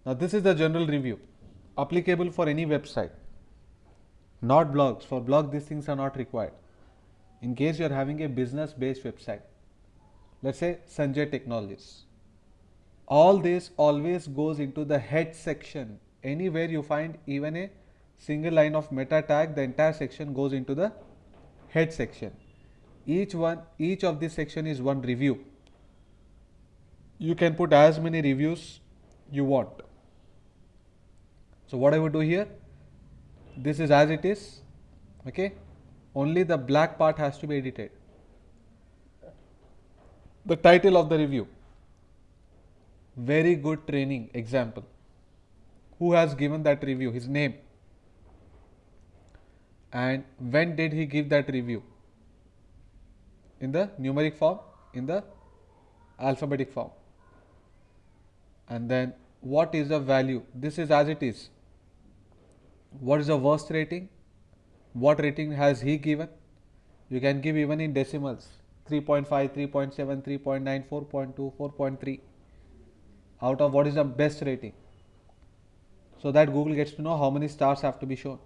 Now this is the general review applicable for any website, not blogs. For blog these things are not required. In case you are having a business based website, let's say Sanjay Technologies, all this always goes into the head section. Anywhere you find even a single line of meta tag, the entire section goes into the head section. Each of this section is one review. You can put as many reviews you want. So what I would do here, this is as it is, okay, only the black part has to be edited. The title of the review, very good training example. Who has given that review? His name. And when did he give that review? In the numeric form, in the alphabetic form. And then what is the value? This is as it is. What is the worst rating? What rating has he given? You can give even in decimals, 3.5, 3.7, 3.9, 4.2, 4.3. Out of what is the best rating? So that Google gets to know how many stars have to be shown.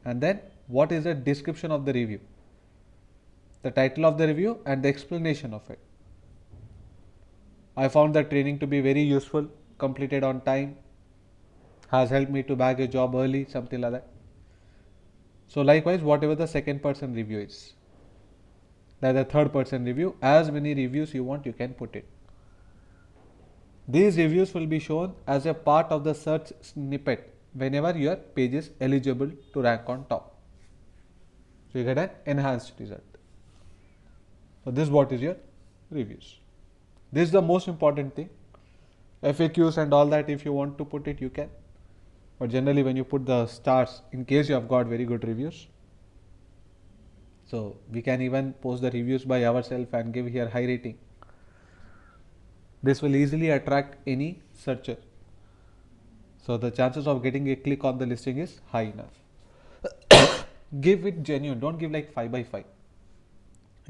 And then what is the description of the review? The title of the review and the explanation of it. I found that training to be very useful, completed on time, has helped me to bag a job early, something like that. So likewise, whatever the second person review is, that the third person review, as many reviews you want, you can put it. These reviews will be shown as a part of the search snippet whenever your page is eligible to rank on top. So you get an enhanced result. So this is what is your reviews. This is the most important thing. FAQs and all that, if you want to put it, you can. But generally when you put the stars, in case you have got very good reviews, so we can even post the reviews by ourselves and give here high rating. This will easily attract any searcher. So the chances of getting a click on the listing is high enough. Give it genuine, don't give like 5 by 5.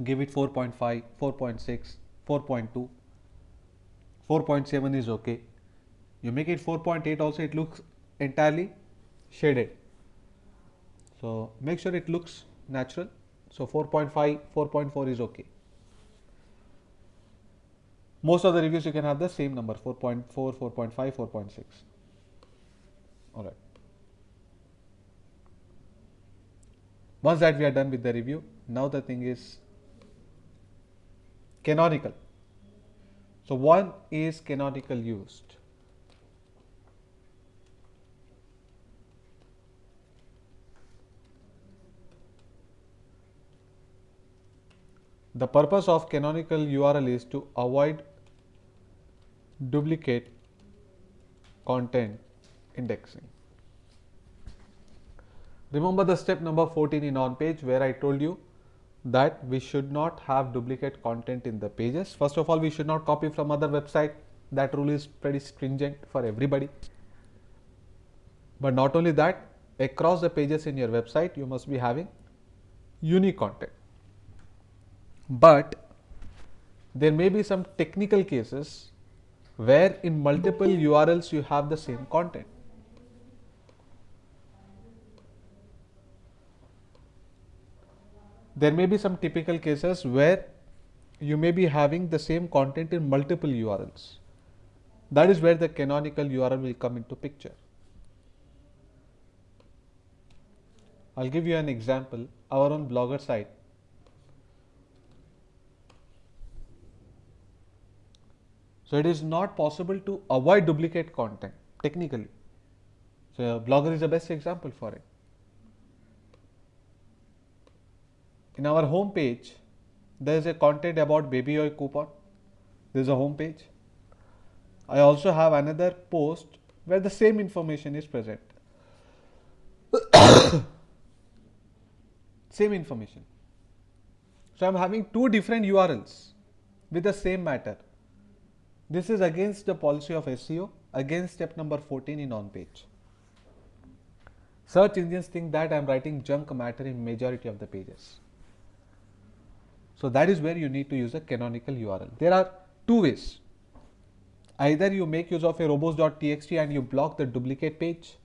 Give it 4.5, 4.6, 4.2, 4.7 is okay. You make it 4.8 also, it looks entirely shaded. So make sure it looks natural. So 4.5, 4.4 is okay. Most of the reviews you can have the same number, 4.4, 4.5, 4.6. Alright. Once that we are done with the review, now the thing is canonical. So one is canonical used. The purpose of canonical URL is to avoid duplicate content indexing. Remember the step number 14 in on page where I told you that we should not have duplicate content in the pages. First of all, we should not copy from other website. That rule is pretty stringent for everybody. But not only that, across the pages in your website, you must be having unique content. But there may be some technical cases where in multiple URLs you have the same content. There may be some typical cases where you may be having the same content in multiple URLs. That is where the canonical URL will come into picture. I'll give you an example. Our own Blogger site. So it is not possible to avoid duplicate content technically. So Blogger is the best example for it. In our home page, there is a content about baby oil coupon. There is a home page. I also have another post where the same information is present. Same information. So I am having two different URLs with the same matter. This is against the policy of SEO, against step number 14 in on page. Search engines think that I am writing junk matter in majority of the pages. So that is where you need to use a canonical URL. There are two ways. Either you make use of a robots.txt and you block the duplicate page.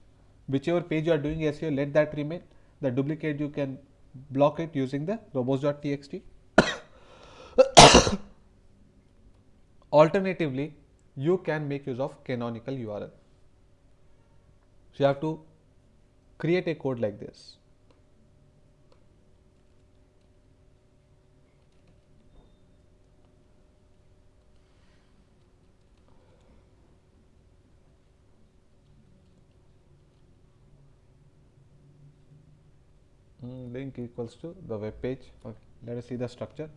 Whichever page you are doing SEO, let that remain. The duplicate you can block it using the robots.txt. Alternatively, you can make use of canonical URL. So you have to create a code like this. Link equals to the web page. Okay, let us see the structure.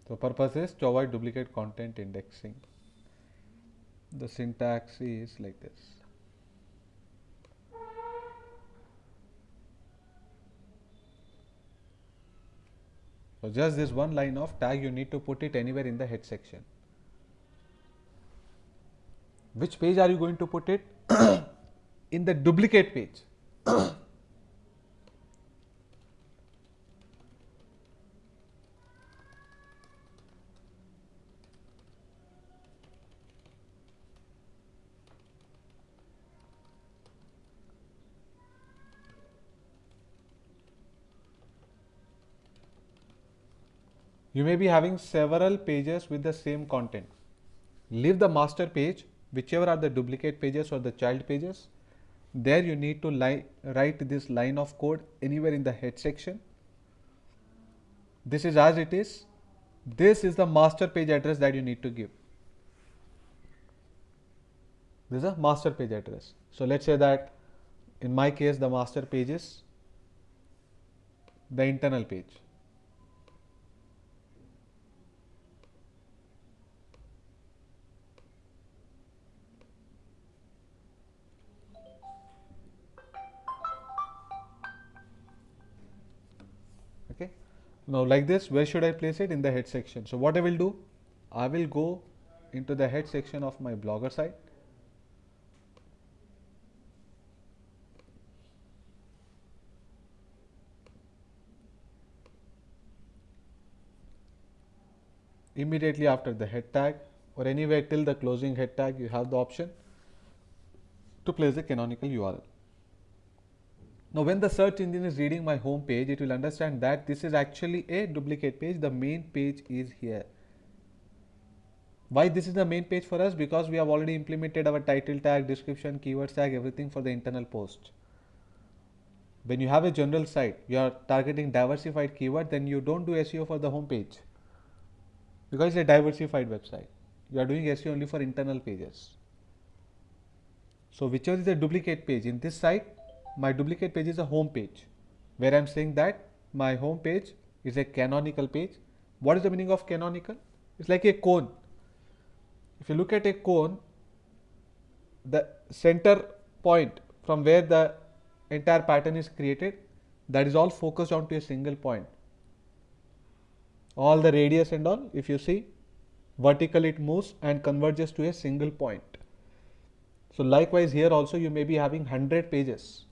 So purpose is to avoid duplicate content indexing. The syntax is like this. So just this one line of tag, you need to put it anywhere in the head section. Which page are you going to put it? In the duplicate page. You may be having several pages with the same content. Leave the master page, whichever are the duplicate pages or the child pages. There you need to write this line of code anywhere in the head section. This is as it is. This is the master page address that you need to give. This is a master page address. So let's say that in my case the master page is the internal page. Okay. Now like this, where should I place it? In the head section. So what I will do, I will go into the head section of my Blogger site. Immediately after the head tag, or anywhere till the closing head tag, you have the option to place the canonical URL. Now when the search engine is reading my home page, it will understand that this is actually a duplicate page. The main page is here. Why this is the main page for us? Because we have already implemented our title tag, description, keywords tag, everything for the internal post. When you have a general site, you are targeting diversified keyword, then you don't do SEO for the home page, because it's a diversified website. You are doing SEO only for internal pages. So whichever is the duplicate page in this site, my duplicate page is a home page, where I'm saying that my home page is a canonical page. What is the meaning of canonical? It's like a cone. If you look at a cone, the center point from where the entire pattern is created, that is all focused onto a single point. All the radius and all, if you see, vertically it moves and converges to a single point. So likewise here also you may be having 100 pages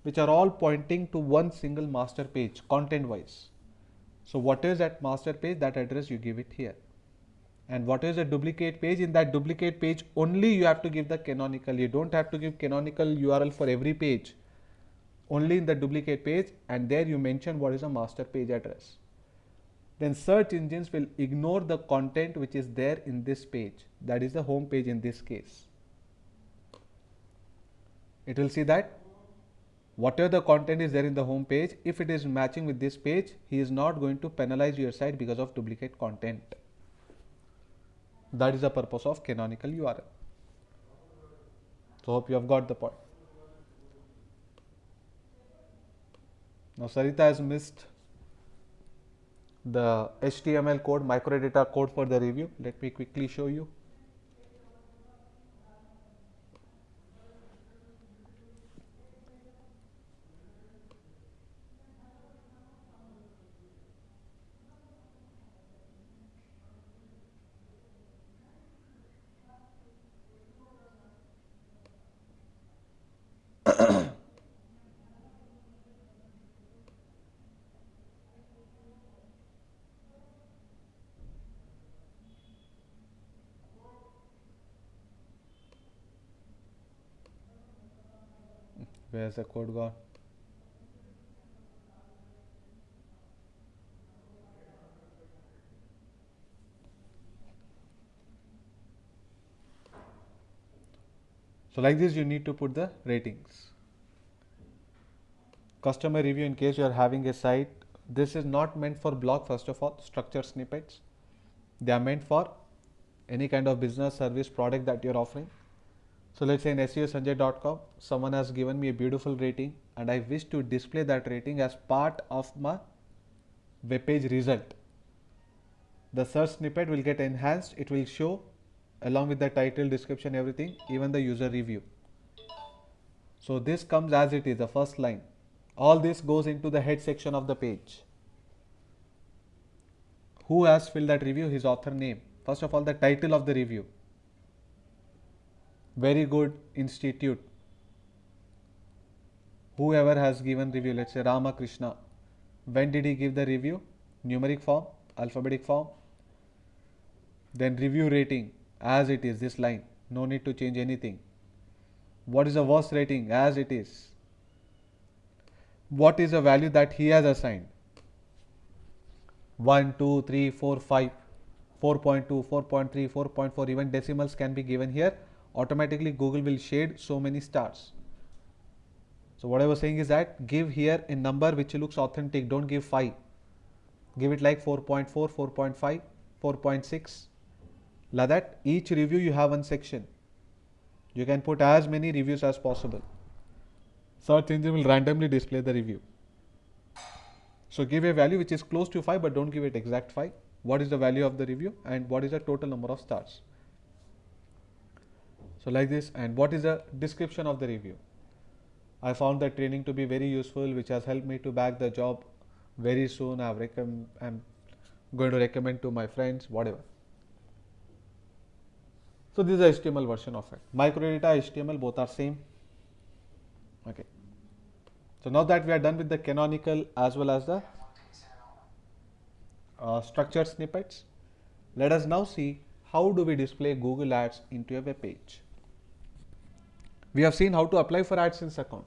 which are all pointing to one single master page content wise. So what is that master page? That address you give it here. And what is a duplicate page? In that duplicate page only you have to give the canonical. You don't have to give canonical URL for every page. Only in the duplicate page, and there you mention what is a master page address. Then search engines will ignore the content which is there in this page. That is the home page in this case. It will see that whatever the content is there in the home page, if it is matching with this page, he is not going to penalize your site because of duplicate content. That is the purpose of canonical URL. So hope you have got the point. Now Sarita has missed the HTML code, microdata code for the review. Let me quickly show you. Where's the code gone? So like this you need to put the ratings. Customer review in case you are having a site. This is not meant for blog first of all, structured snippets. They are meant for any kind of business, service, product that you're offering. So let's say in SEOsanjay.com, someone has given me a beautiful rating and I wish to display that rating as part of my web page result. The search snippet will get enhanced. It will show along with the title, description, everything, even the user review. So this comes as it is, the first line. All this goes into the head section of the page. Who has filled that review? His author name. First of all, the title of the review. Very good institute. Whoever has given review, let's say Ramakrishna. When did he give the review? Numeric form, alphabetic form. Then review rating as it is, this line. No need to change anything. What is the worst rating? As it is. What is the value that he has assigned? 1, 2, 3, 4, 5, 4.2, 4.3, 4.4, even decimals can be given here. Automatically Google will shade so many stars. So what I was saying is that give here a number which looks authentic. Don't give 5. Give it like 4.4, 4.5, 4.6. Like that, each review you have one section. You can put as many reviews as possible. Search engine will randomly display the review. So give a value which is close to 5, but don't give it exact 5. What is the value of the review and what is the total number of stars? So like this, and what is the description of the review? I found that training to be very useful, which has helped me to back the job very soon. I'm going to recommend to my friends, whatever. So this is the HTML version of it. Microdata, HTML, both are same. Okay. So now that we are done with the canonical as well as the structured snippets, let us now see how do we display Google Ads into a web page. We have seen how to apply for AdSense account.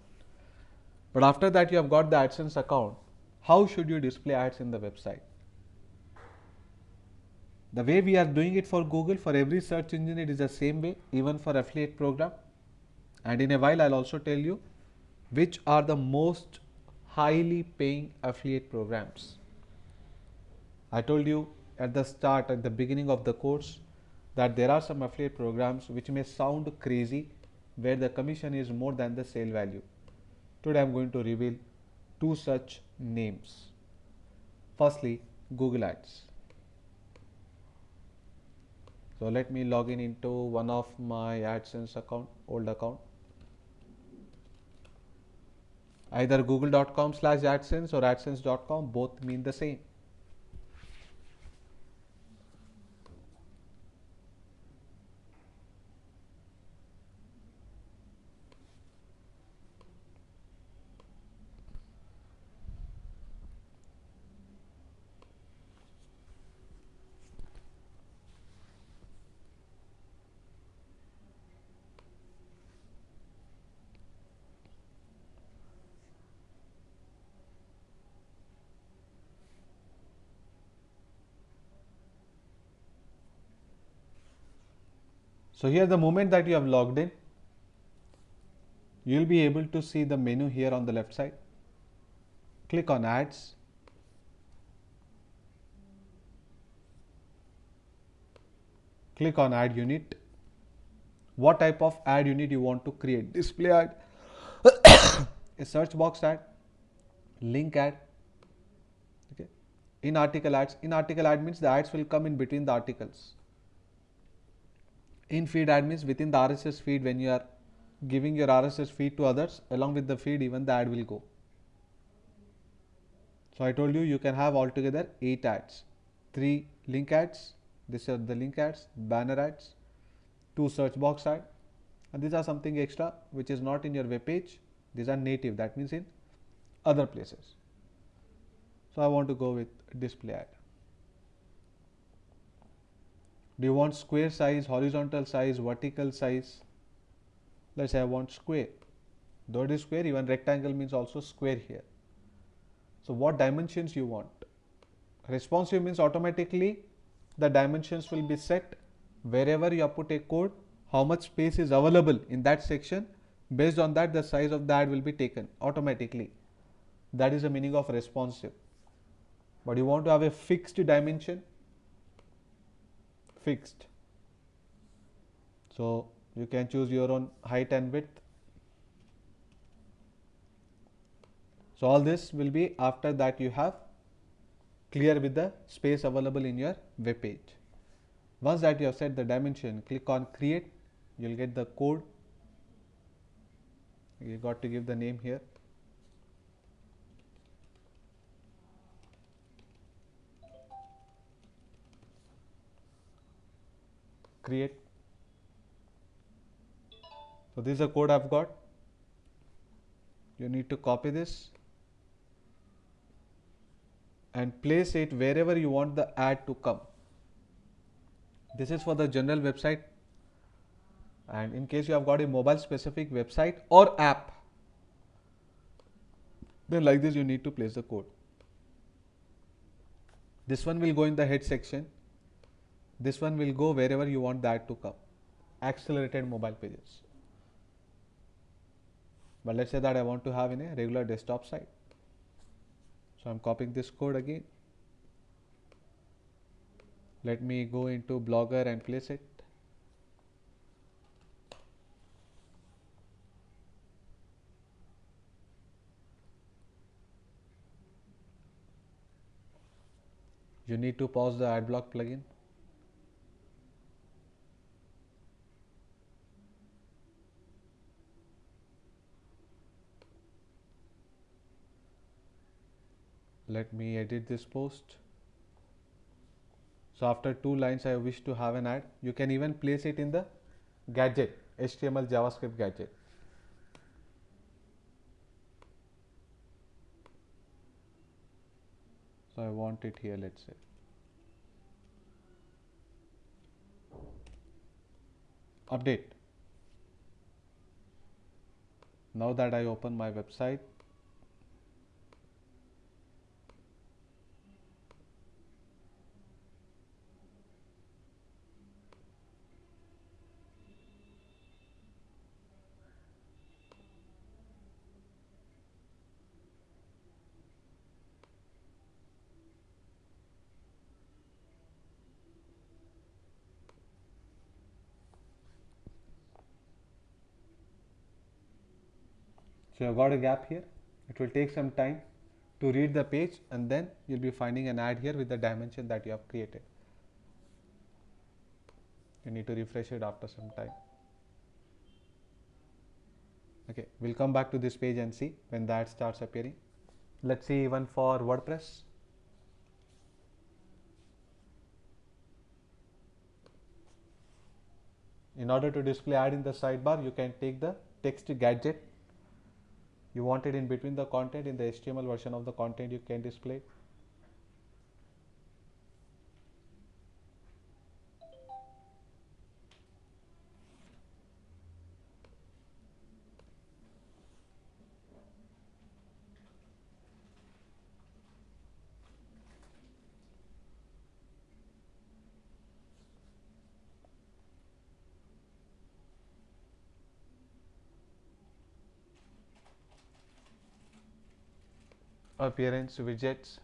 But after that you have got the AdSense account, how should you display ads in the website? The way we are doing it for Google, for every search engine it is the same way, even for affiliate program. And in a while I'll also tell you which are the most highly paying affiliate programs. I told you at the start, at the beginning of the course, that there are some affiliate programs which may sound crazy, where the commission is more than the sale value. Today I am going to reveal 2 such names. Firstly, Google Ads. So let me log in into one of my AdSense account, old account. Either google.com/AdSense or AdSense.com, both mean the same. So here, the moment that you have logged in, you will be able to see the menu here on the left side. Click on Ads. Click on Ad Unit. What type of ad unit you want to create? Display ad, a search box ad, link ad. Okay. In article ads. In article ad means the ads will come in between the articles. In feed ad means within the RSS feed, when you are giving your RSS feed to others, along with the feed even the ad will go. So I told you you can have altogether 8 ads. 3 link ads, these are the link ads, banner ads, 2 search box ad, and these are something extra which is not in your web page. These are native, that means in other places. So I want to go with display ad. Do you want square size, horizontal size, vertical size? Let's say I want square. Though it is square, even rectangle means also square here. So what dimensions you want? Responsive means automatically the dimensions will be set wherever you have put a code, how much space is available in that section. Based on that, the size of the ad will be taken automatically. That is the meaning of responsive. But you want to have a fixed dimension, fixed. So you can choose your own height and width. So all this will be after that you have clear with the space available in your web page. Once that you have set the dimension, click on create. You'll get the code. You got to give the name here. Create. So this is the code I've got. You need to copy this and place it wherever you want the ad to come. This is for the general website, and in case you have got a mobile specific website or app, then like this you need to place the code. This one will go in the head section. This one will go wherever you want the ad to come. Accelerated mobile pages. But let's say that I want to have in a regular desktop site. So I'm copying this code again. Let me go into Blogger and place it. You need to pause the AdBlock plugin. Let me edit this post. So after 2 lines I wish to have an ad. You can even place it in the gadget, HTML JavaScript gadget. So I want it here, let's say. Update. Now that I open my website, so I've got a gap here. It will take some time to read the page, and then you'll be finding an ad here with the dimension that you have created. You need to refresh it after some time. Okay, we'll come back to this page and see when the ad starts appearing. Let's see even for WordPress. In order to display ad in the sidebar, you can take the text gadget. You want it in between the content. In the HTML version of the content, you can display. Appearance widgets.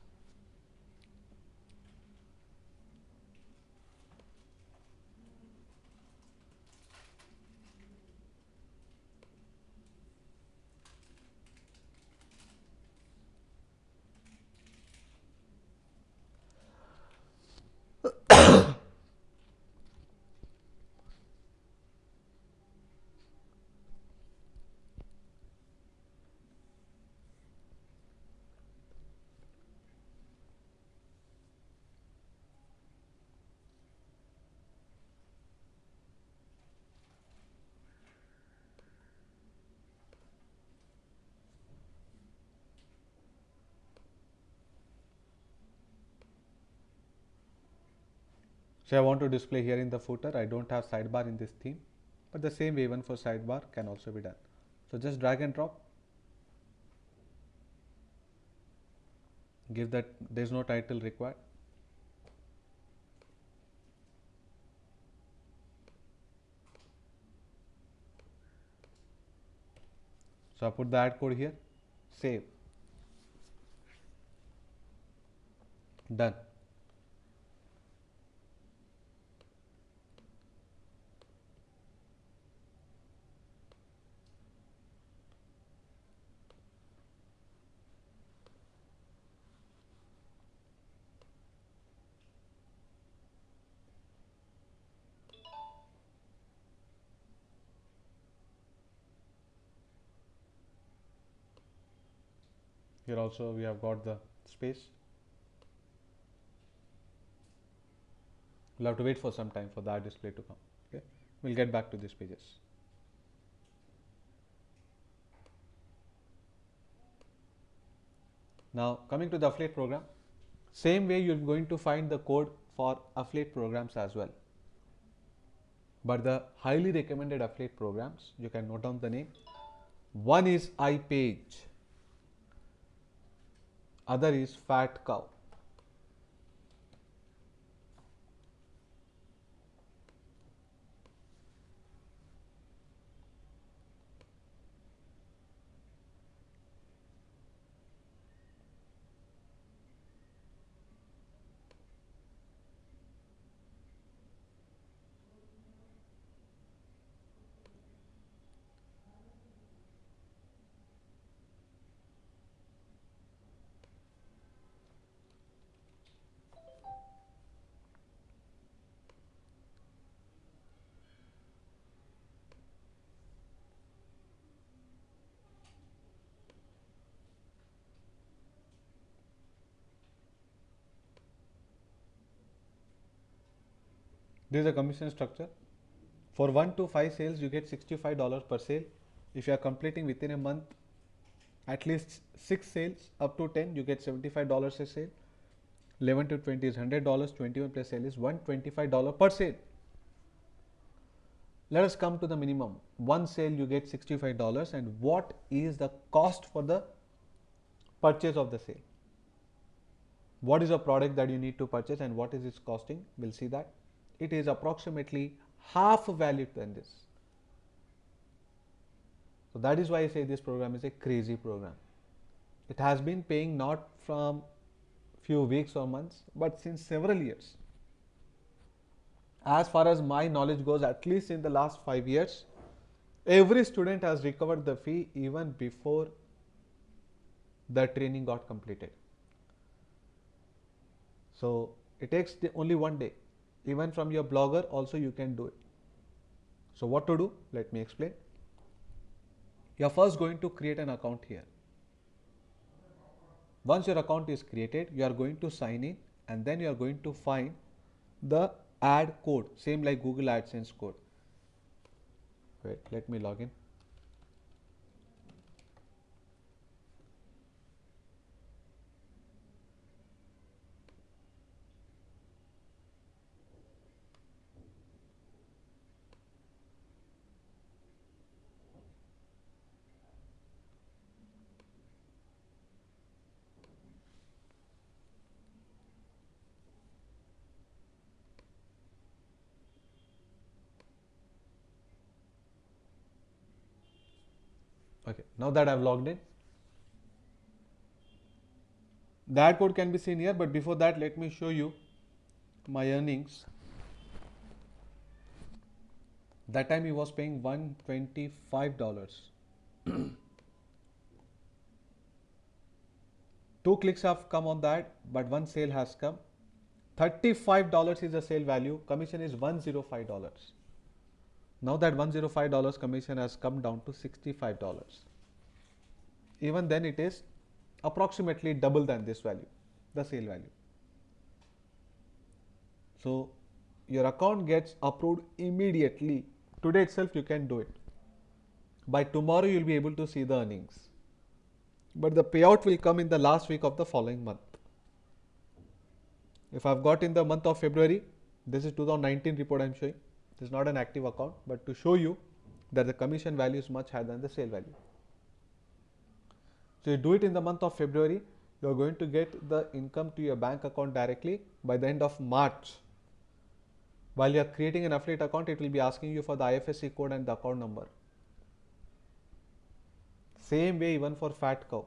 So I want to display here in the footer. I don't have sidebar in this theme, but the same way even for sidebar can also be done. So just drag and drop. Give that, there's no title required. So I put the ad code here, save, done. Here also we have got the space. We'll have to wait for some time for that display to come. Okay, we'll get back to these pages. Now coming to the affiliate program, same way you're going to find the code for affiliate programs as well. But the highly recommended affiliate programs, you can note down the name. One is iPage, other is Fat Cow. This is a commission structure. For 1 to 5 sales, you get $65 per sale. If you are completing within a month, at least 6 sales up to 10, you get $75 a sale. 11 to 20 is $100. 21 plus sale is $125 per sale. Let us come to the minimum. One sale you get $65, and what is the cost for the purchase of the sale? What is a product that you need to purchase and what is its costing? We'll see that. It is approximately half value than this. So that is why I say this program is a crazy program. It has been paying not from few weeks or months, but since several years. As far as my knowledge goes, at least in the last 5 years, every student has recovered the fee even before the training got completed. So it takes only one day. Even from your blogger also you can do it. So what to do? Let me explain. You are first going to create an account here. Once your account is created, you are going to sign in and then you are going to find the ad code, same like Google AdSense code. Wait, let me log in. Okay, now that I've logged in, the ad code can be seen here, but before that, let me show you my earnings. That time he was paying $125. 2 clicks have come on that, but one sale has come. $35 is the sale value, commission is $105. Now that $105 commission has come down to $65. Even then it is approximately double than this value, the sale value. So your account gets approved immediately. Today itself you can do it. By tomorrow you will be able to see the earnings. But the payout will come in the last week of the following month. If I've got in the month of February, this is 2019 report I'm showing. This is not an active account, but to show you that the commission value is much higher than the sale value. So you do it in the month of February, you are going to get the income to your bank account directly. By the end of March, while you are creating an affiliate account, it will be asking you for the IFSC code and the account number. Same way even for Fat Cow.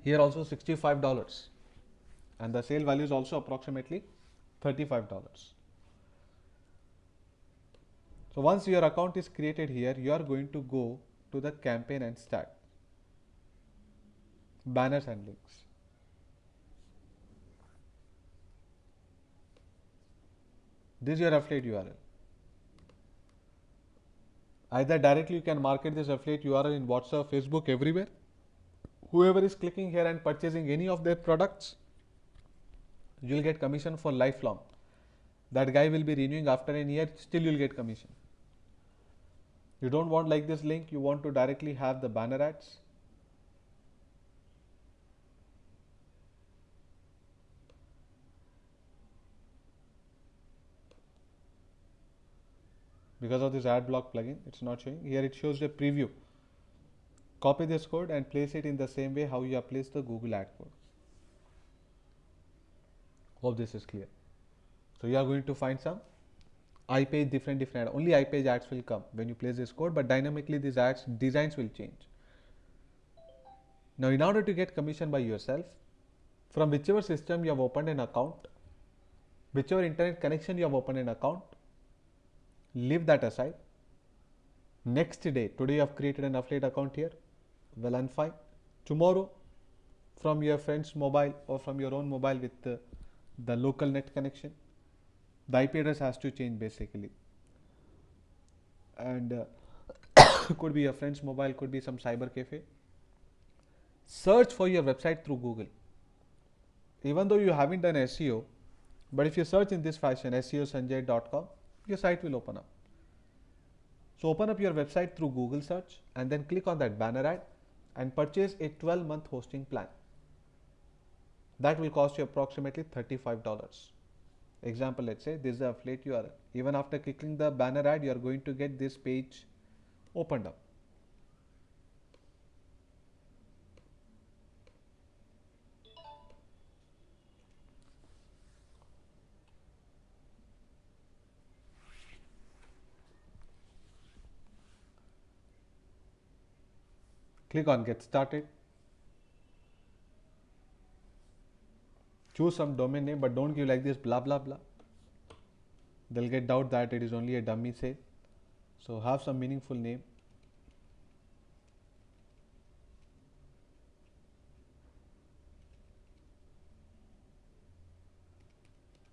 Here also $65, and the sale value is also approximately $35. So once your account is created here, you are going to go to the campaign and start banners and links. This is your affiliate URL. Either directly you can market this affiliate URL in WhatsApp, Facebook, everywhere. Whoever is clicking here and purchasing any of their products, you will get commission for lifelong. That guy will be renewing after a year, still you will get commission. You don't want like this link, you want to directly have the banner ads. Because of this ad block plugin, it's not showing. Here it shows a preview. Copy this code and place it in the same way how you have placed the Google ad code. Hope this is clear. So you are going to find some iPage different ads. Only iPage ads will come when you place this code, but dynamically these ads designs will change. Now in order to get commission by yourself, from whichever system you have opened an account, whichever internet connection you have opened an account, leave that aside. Next day, today you have created an affiliate account here, well and fine. Tomorrow, from your friend's mobile or from your own mobile with the local net connection, the IP address has to change basically. And could be your friend's mobile, could be some cyber cafe. Search for your website through Google. Even though you haven't done SEO, but if you search in this fashion, seosanjay.com, your site will open up. So open up your website through Google search and then click on that banner ad and purchase a 12-month hosting plan. That will cost you approximately $35. Example, let's say this is the affiliate URL. Even after clicking the banner ad, you are going to get this page opened up. Click on get started. Choose some domain name, but don't give like this blah blah blah. They'll get doubt that it is only a dummy sale. So have some meaningful name.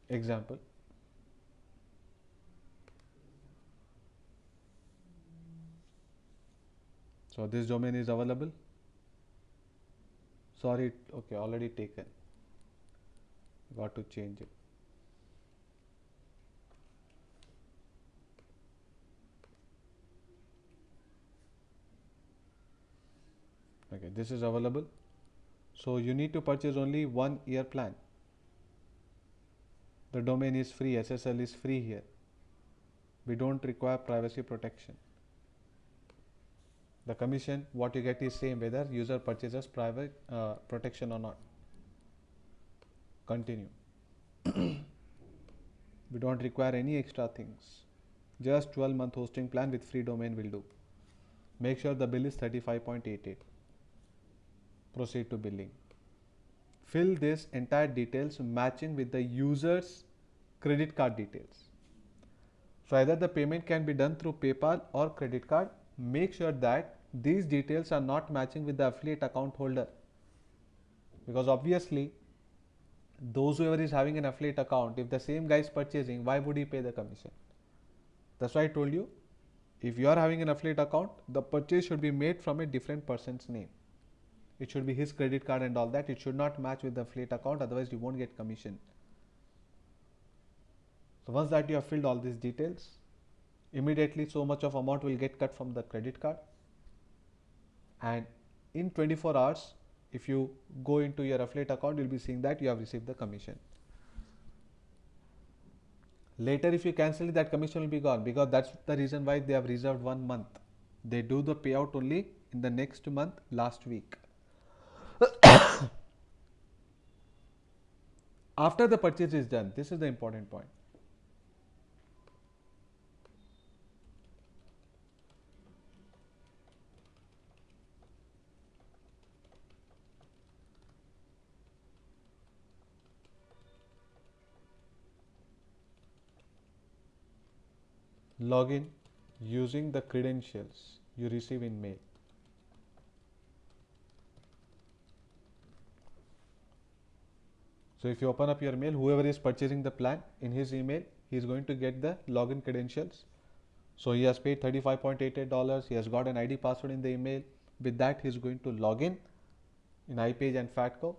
Example. So this domain is available. Sorry, okay, already taken. Got to change it. Okay, this is available. So you need to purchase only 1 year plan. The domain is free, SSL is free here. We don't require privacy protection. The commission, what you get is same whether user purchases private protection or not. Continue. We don't require any extra things. Just 12-month hosting plan with free domain will do. Make sure the bill is 35.88. Proceed to billing. Fill this entire details matching with the user's credit card details. So either the payment can be done through PayPal or credit card. Make sure that these details are not matching with the affiliate account holder, because obviously those whoever is having an affiliate account, if the same guy is purchasing, why would he pay the commission? That's why I told you, if you are having an affiliate account, the purchase should be made from a different person's name. It should be his credit card and all that. It should not match with the affiliate account, otherwise you won't get commission. So once that you have filled all these details, immediately so much of amount will get cut from the credit card, and in 24 hours if you go into your affiliate account, you'll be seeing that you have received the commission. Later, if you cancel it, that commission will be gone, because that's the reason why they have reserved 1 month. They do the payout only in the next month, last week. After the purchase is done, this is the important point. Login using the credentials you receive in mail. So if you open up your mail, whoever is purchasing the plan, in his email, he is going to get the login credentials. So he has paid $35.88. He has got an ID password in the email. With that, he is going to log in iPage and Fatco.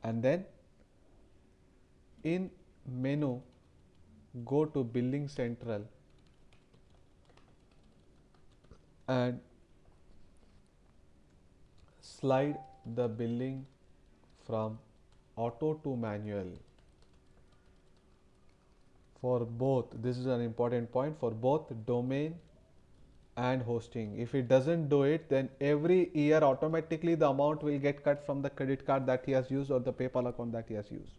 And then in menu, go to Billing Central and slide the billing from auto to manual for both. This is an important point, for both domain and hosting. If it doesn't do it, then every year automatically the amount will get cut from the credit card that he has used or the PayPal account that he has used.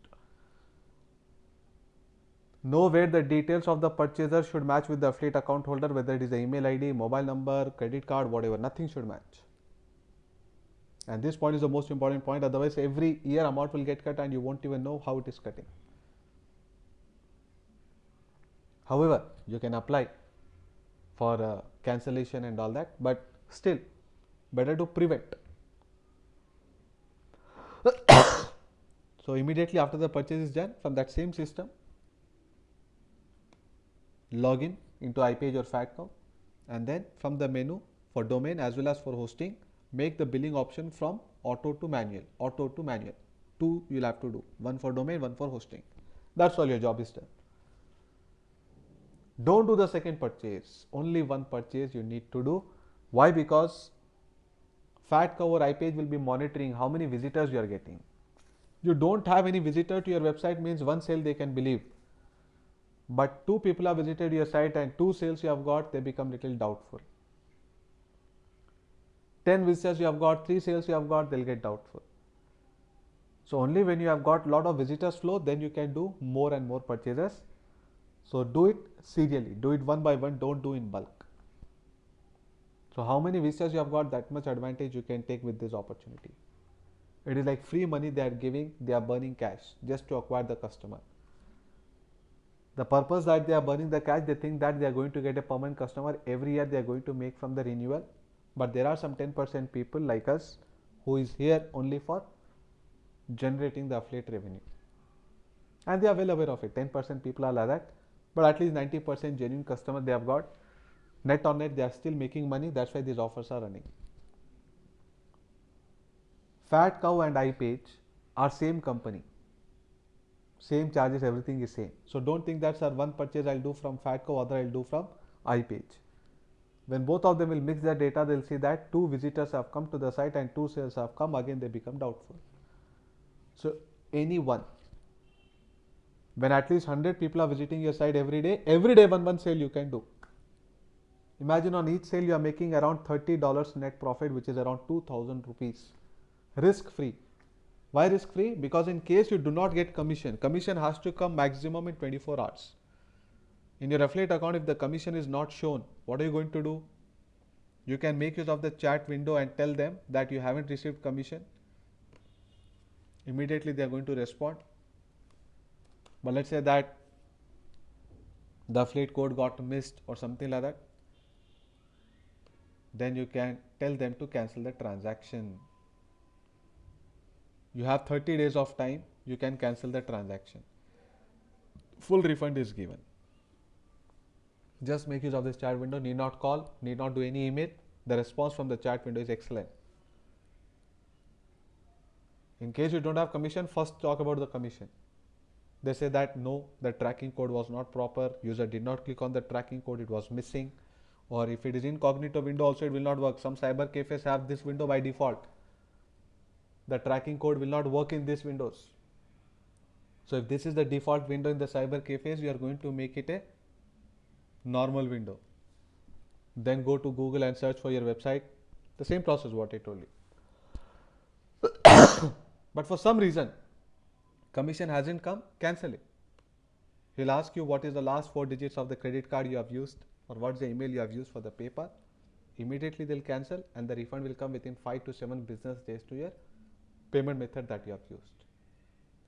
Know where the details of the purchaser should match with the affiliate account holder, whether it is the email ID, mobile number, credit card, whatever, nothing should match. And this point is the most important point, otherwise every year amount will get cut and you won't even know how it is cutting. However, you can apply for cancellation and all that, but still better to prevent. So immediately after the purchase is done, from that same system, log in into iPage or Fatco, and then from the menu for domain as well as for hosting, make the billing option from auto to manual. Auto to manual. Two you'll have to do. One for domain, one for hosting. That's all, your job is done. Don't do the second purchase. Only one purchase you need to do. Why? Because Fatco or iPage will be monitoring how many visitors you are getting. You don't have any visitor to your website means one sale they can believe. But 2 people have visited your site and 2 sales you have got, they become little doubtful. 10 visitors you have got, 3 sales you have got, they'll get doubtful. So only when you have got lot of visitors flow, then you can do more and more purchases. So do it serially, do it one by one, don't do in bulk. So how many visitors you have got, that much advantage you can take with this opportunity. It is like free money they are giving, they are burning cash just to acquire the customer. The purpose that they are burning the cash, they think that they are going to get a permanent customer every year, they are going to make from the renewal. But there are some 10% people like us who is here only for generating the affiliate revenue. And they are well aware of it. 10% people are like that, but at least 90% genuine customer they have got. Net on net, they are still making money. That's why these offers are running. Fatco and iPage are same company. Same charges, everything is same. So don't think that, sir, one purchase I'll do from Fatco, other I'll do from iPage. When both of them will mix their data, they'll see that 2 visitors have come to the site and 2 sales have come, again they become doubtful. So anyone, when at least 100 people are visiting your site every day one sale you can do. Imagine on each sale you are making around $30 net profit, which is around 2,000 rupees. Risk free. Why risk free? Because in case you do not get commission has to come maximum in 24 hours. In your affiliate account, if the commission is not shown, what are you going to do? You can make use of the chat window and tell them that you haven't received commission. Immediately they are going to respond. But let's say that the affiliate code got missed or something like that. Then you can tell them to cancel the transaction. You have 30 days of time, you can cancel the transaction. Full refund is given. Just make use of this chat window, need not call, need not do any email. The response from the chat window is excellent. In case you don't have commission, first talk about the commission. They say that no, the tracking code was not proper, user did not click on the tracking code, it was missing, or if it is incognito window also it will not work. Some cyber cafes have this window by default. The tracking code will not work in these windows. So if this is the default window in the cyber cafes, you are going to make it a normal window. Then go to Google and search for your website. The same process what I told you. But for some reason, commission hasn't come, cancel it. He'll ask you what is the last 4 digits of the credit card you have used or what's the email you have used for the PayPal. Immediately they'll cancel and the refund will come within 5 to 7 business days to your payment method that you have used.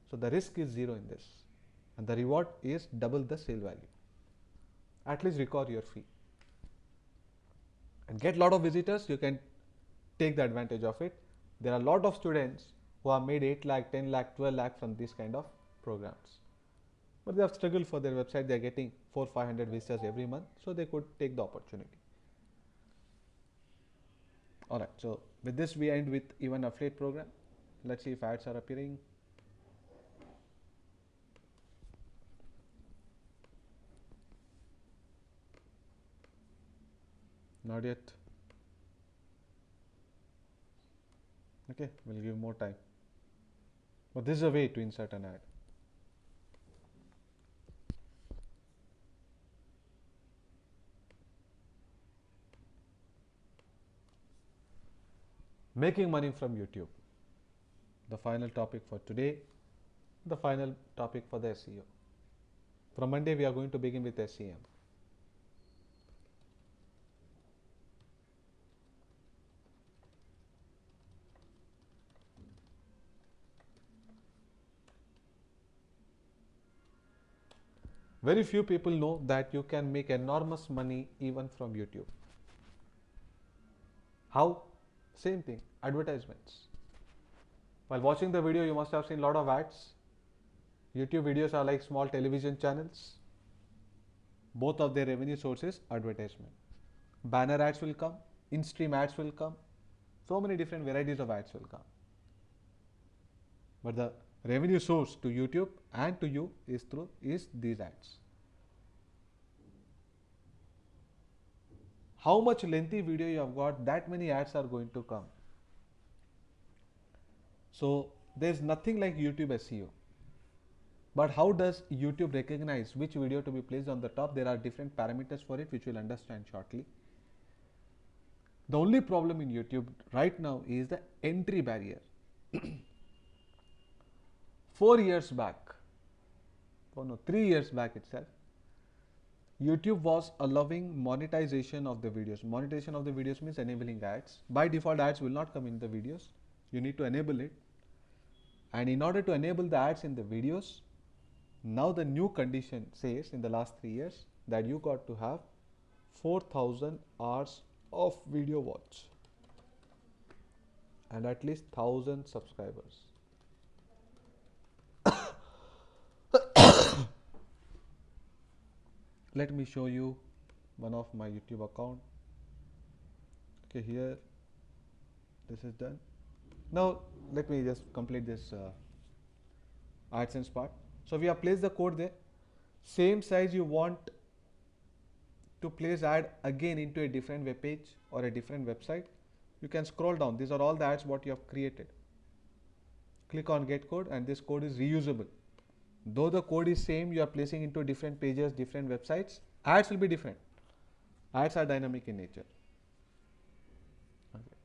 So the risk is zero in this and the reward is double the sale value. At least record your fee and get a lot of visitors. You can take the advantage of it. There are a lot of students who have made 8 lakh, 10 lakh, 12 lakh from these kind of programs. But they have struggled for their website. They are getting 400-500 visitors every month. So they could take the opportunity. Alright, so with this we end with even affiliate program. Let's see if ads are appearing. Not yet. Okay, we'll give more time. But this is a way to insert an ad. Making money from YouTube. The final topic for today, the final topic for the SEO. From Monday we are going to begin with SEM. Very few people know that you can make enormous money even from YouTube. How? Same thing, advertisements. While watching the video, you must have seen a lot of ads. YouTube videos are like small television channels. Both of their revenue sources, advertisement. Banner ads will come, in-stream ads will come. So many different varieties of ads will come. But the revenue source to YouTube and to you is these ads. How much lengthy video you have got, that many ads are going to come. So there's nothing like YouTube SEO. But how does YouTube recognize which video to be placed on the top? There are different parameters for it, which we'll understand shortly. The only problem in YouTube right now is the entry barrier. 4 years back, 3 years back itself, YouTube was allowing monetization of the videos. Monetization of the videos means enabling ads. By default, ads will not come in the videos. You need to enable it. And in order to enable the ads in the videos, now the new condition says in the last 3 years that you got to have 4,000 hours of video watch and at least 1,000 subscribers. Let me show you one of my YouTube account. Okay, here this is done. Now let me just complete this AdSense part. So we have placed the code there. Same size you want to place ad again into a different web page or a different website, you can scroll down. These are all the ads what you have created. Click on get code and this code is reusable. Though the code is same, you are placing into different pages, different websites, ads will be different. Ads are dynamic in nature. Okay.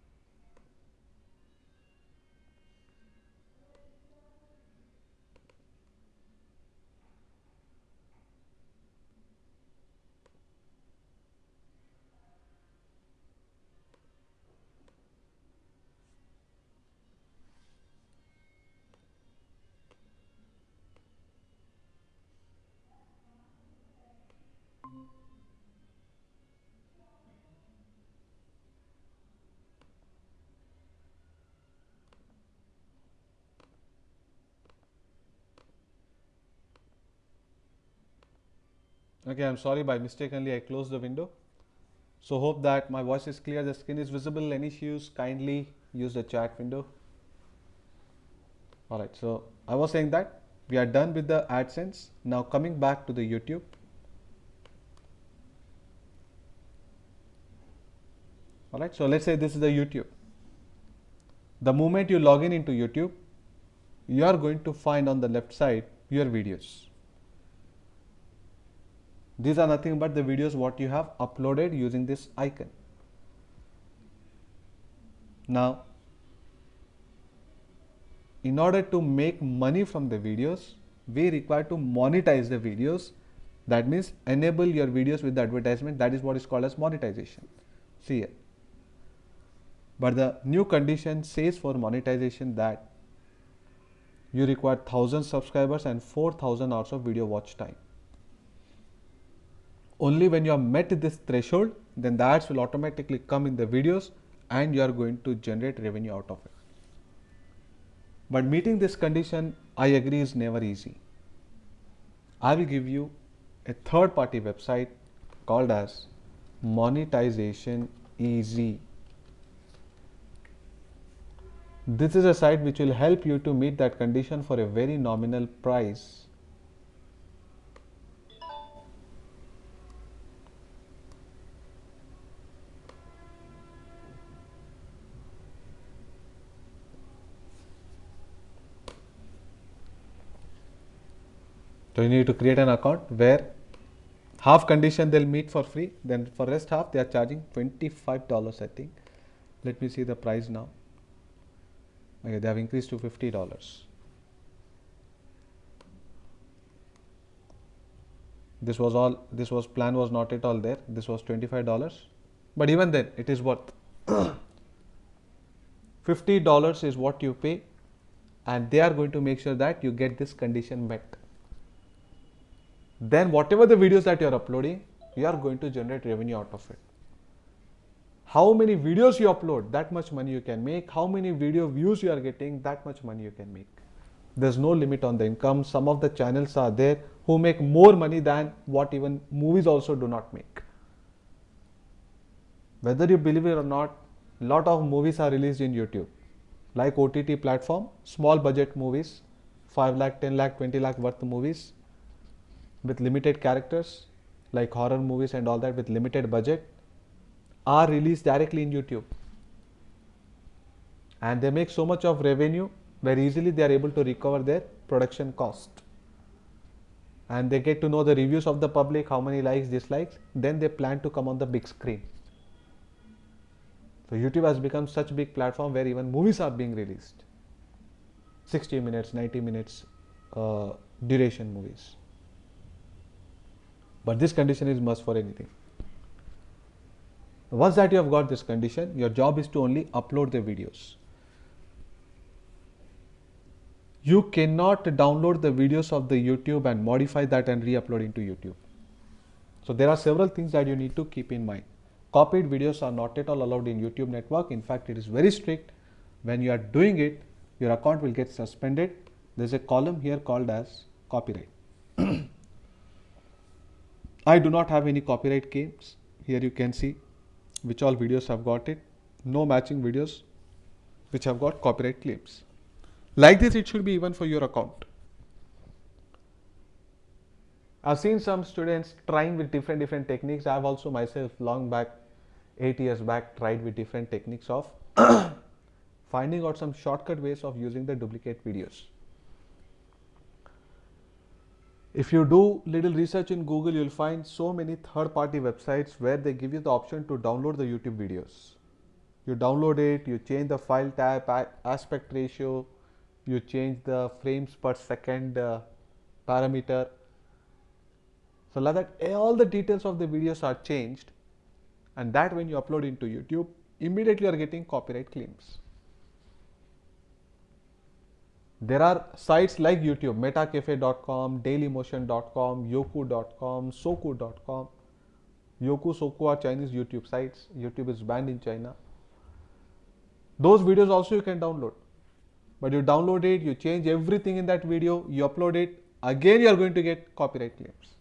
Okay, I'm sorry, by mistakenly I closed the window. So hope that my voice is clear, the screen is visible. Any issues, kindly use the chat window. Alright, so I was saying that we are done with the AdSense. Now coming back to the YouTube. All right. So let's say this is the YouTube. The moment you log in into YouTube, you are going to find on the left side your videos. These are nothing but the videos what you have uploaded using this icon. Now, in order to make money from the videos, we require to monetize the videos. That means enable your videos with the advertisement. That is what is called as monetization. See here. But the new condition says for monetization that you require 1000 subscribers and 4000 hours of video watch time. Only when you have met this threshold, then the ads will automatically come in the videos and you are going to generate revenue out of it. But meeting this condition, I agree, is never easy. I will give you a third party website called as Monetization Easy. This is a site which will help you to meet that condition for a very nominal price. So you need to create an account where half condition they'll meet for free, then for rest half they are charging $25, I think. Let me see the price now. Okay, they have increased to $50. This was plan was not at all there. This was $25, but even then it is worth. $50 is what you pay, and they are going to make sure that you get this condition met. Then whatever the videos that you are uploading, you are going to generate revenue out of it. How many videos you upload, that much money you can make. How many video views you are getting, that much money you can make. There's no limit on the income. Some of the channels are there who make more money than what even movies also do not make. Whether you believe it or not, a lot of movies are released in YouTube. Like OTT platform, small budget movies, 5 lakh, 10 lakh, 20 lakh worth movies with limited characters, like horror movies and all that with limited budget, are released directly in YouTube. And they make so much of revenue where easily they are able to recover their production cost. And they get to know the reviews of the public, how many likes, dislikes, then they plan to come on the big screen. So YouTube has become such a big platform where even movies are being released. 60 minutes, 90 minutes duration movies. But this condition is must for anything. Once that you have got this condition, your job is to only upload the videos. You cannot download the videos of the YouTube and modify that and re-upload into YouTube. So there are several things that you need to keep in mind. Copied videos are not at all allowed in YouTube network. In fact, it is very strict. When you are doing it, your account will get suspended. There is a column here called as copyright. I do not have any copyright claims. Here you can see which all videos have got it. No matching videos which have got copyright claims. Like this, it should be even for your account. I've seen some students trying with different techniques. I've also myself long back, 8 years back, tried with different techniques of finding out some shortcut ways of using the duplicate videos. If you do little research in Google, you'll find so many third-party websites where they give you the option to download the YouTube videos. You download it, you change the file type, aspect ratio, you change the frames per second parameter. So like that, all the details of the videos are changed, and that when you upload into YouTube, immediately you are getting copyright claims. There are sites like YouTube, metacafe.com, dailymotion.com, yoku.com, soku.com. Yoku, Soku are Chinese YouTube sites. YouTube is banned in China. Those videos also you can download. But you download it, you change everything in that video, you upload it, again you are going to get copyright claims.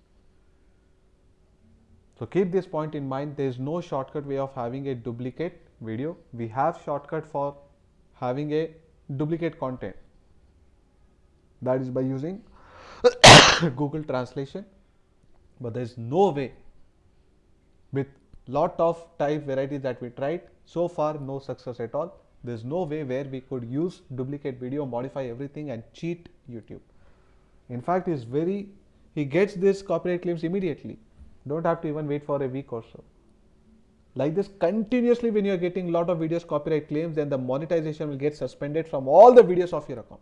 So keep this point in mind. There is no shortcut way of having a duplicate video. We have shortcut for having a duplicate content. That is by using Google Translation. But there is no way with lot of type varieties that we tried. So far, no success at all. There's no way where we could use duplicate video, modify everything and cheat YouTube. In fact, he gets this copyright claims immediately. Don't have to even wait for a week or so. Like this continuously, when you're getting a lot of videos copyright claims, then the monetization will get suspended from all the videos of your account.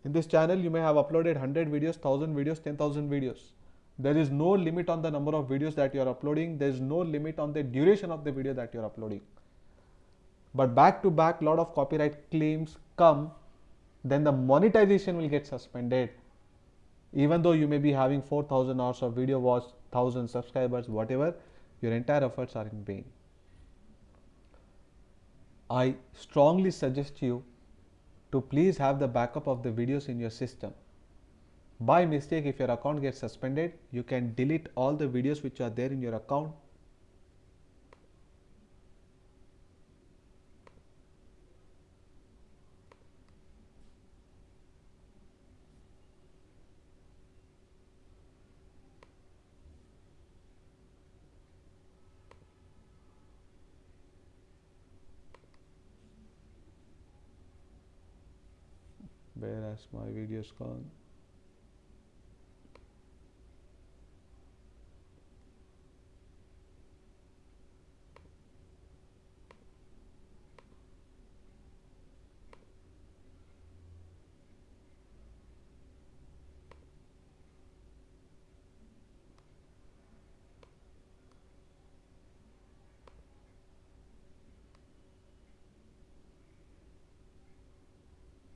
In this channel, you may have uploaded 100 videos, 1000 videos, 10,000 videos. There is no limit on the number of videos that you are uploading. There is no limit on the duration of the video that you are uploading. But back to back, lot of copyright claims come, then the monetization will get suspended. Even though you may be having 4,000 hours of video watch, 1,000 subscribers, whatever, your entire efforts are in vain. I strongly suggest you to please have the backup of the videos in your system. By mistake, if your account gets suspended, you can delete all the videos which are there in your account. Where has my videos gone?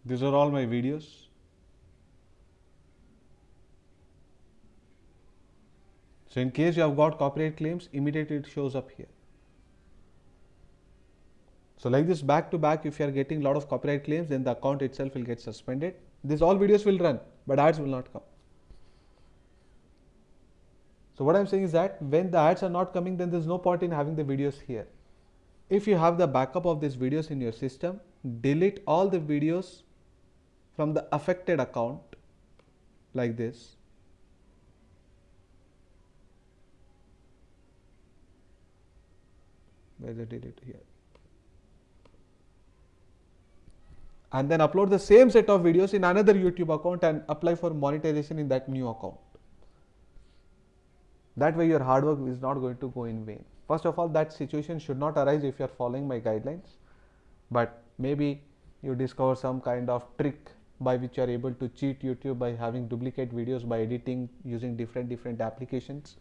These are all my videos. So in case you have got copyright claims, immediately it shows up here. So like this back to back, if you are getting a lot of copyright claims, then the account itself will get suspended. These all videos will run, but ads will not come. So what I'm saying is that when the ads are not coming, then there's no point in having the videos here. If you have the backup of these videos in your system, delete all the videos from the affected account like this. Where's the delete here? And then upload the same set of videos in another YouTube account and apply for monetization in that new account. That way your hard work is not going to go in vain. First of all, that situation should not arise if you are following my guidelines, but maybe you discover some kind of trick by which you are able to cheat YouTube by having duplicate videos, by editing using different applications.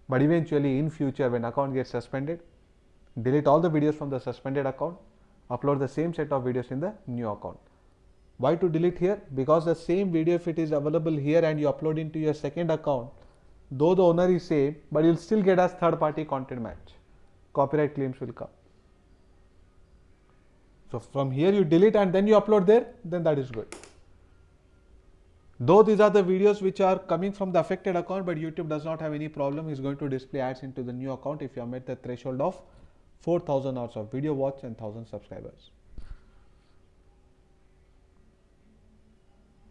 But eventually in future, when account gets suspended, delete all the videos from the suspended account, upload the same set of videos in the new account. Why to delete here? Because the same video, if it is available here and you upload into your second account, though the owner is same, but you'll still get as third party content match. Copyright claims will come. So from here you delete and then you upload there, then that is good. Though these are the videos which are coming from the affected account, but YouTube does not have any problem. It's going to display ads into the new account if you have met the threshold of 4,000 hours of video watch and 1,000 subscribers.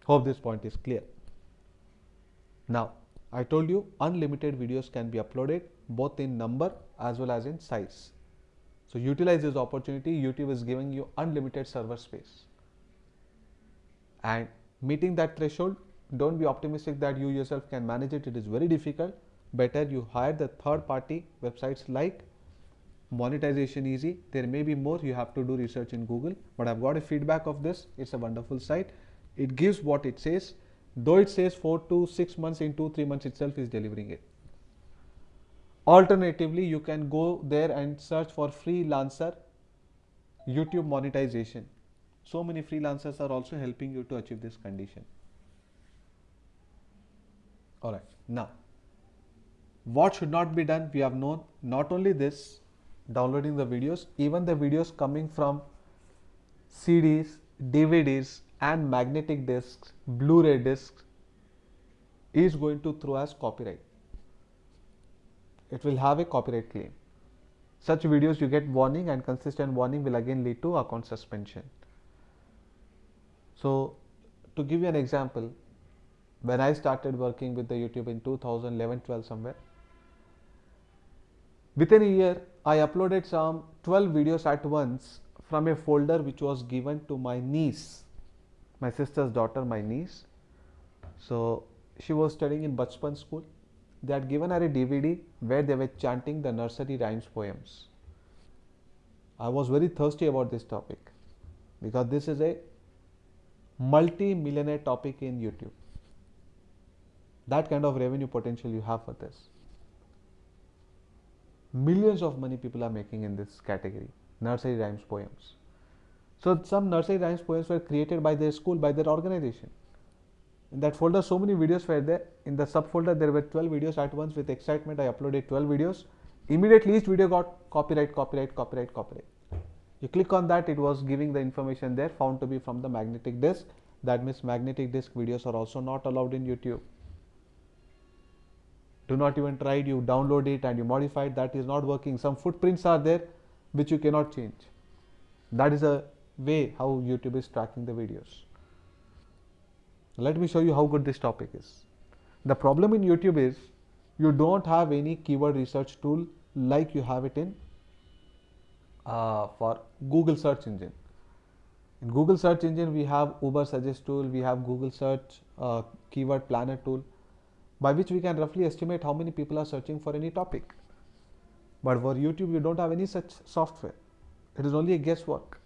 Hope this point is clear. Now, I told you unlimited videos can be uploaded both in number as well as in size. So utilize this opportunity. YouTube is giving you unlimited server space. And meeting that threshold, don't be optimistic that you yourself can manage it. It is very difficult. Better you hire the third party websites like Monetization Easy. There may be more. You have to do research in Google, but I've got a feedback of this. It's a wonderful site. It gives what it says. Though it says 4 to 6 months, in 2-3 months itself is delivering it. Alternatively, you can go there and search for freelancer YouTube monetization. So many freelancers are also helping you to achieve this condition. Alright, now what should not be done? We have known not only this, downloading the videos, even the videos coming from CDs, DVDs and magnetic discs, Blu-ray discs is going to throw as copyright. It will have a copyright claim. Such videos you get warning, and consistent warning will again lead to account suspension. So to give you an example, when I started working with the YouTube in 2011-12 somewhere, within a year I uploaded some 12 videos at once from a folder which was given to my niece, my sister's daughter, my niece. So she was studying in Bachpan school. They had given her a DVD where they were chanting the nursery rhymes poems. I was very thirsty about this topic because this is a multi-millionaire topic in YouTube. That kind of revenue potential you have for this. Millions of money people are making in this category, nursery rhymes poems. So some nursery rhymes poems were created by their school, by their organization. In that folder, so many videos were there. In the subfolder, there were 12 videos at once. With excitement, I uploaded 12 videos. Immediately, each video got copyright. You click on that, it was giving the information there, found to be from the magnetic disk. That means magnetic disk videos are also not allowed in YouTube. Do not even try it. You download it and you modify it. That is not working. Some footprints are there which you cannot change. That is a way how YouTube is tracking the videos. Let me show you how good this topic is. The problem in YouTube is you don't have any keyword research tool like you have it in for Google search engine. In Google search engine, we have Uber suggest tool, we have Google search keyword planner tool, by which we can roughly estimate how many people are searching for any topic. But for YouTube, you don't have any such software. It is only a guesswork.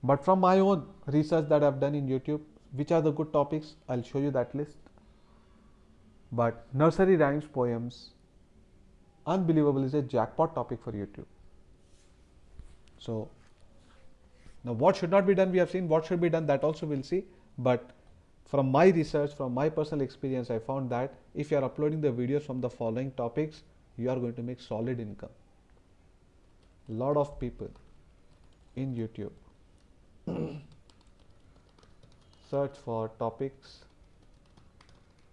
But from my own research that I've done in YouTube, which are the good topics, I'll show you that list. But nursery rhymes poems, unbelievable, is a jackpot topic for YouTube. So now what should not be done, we have seen. What should be done, that also we'll see. But from my research, from my personal experience, I found that if you are uploading the videos from the following topics, you are going to make solid income. A lot of people in YouTube search for topics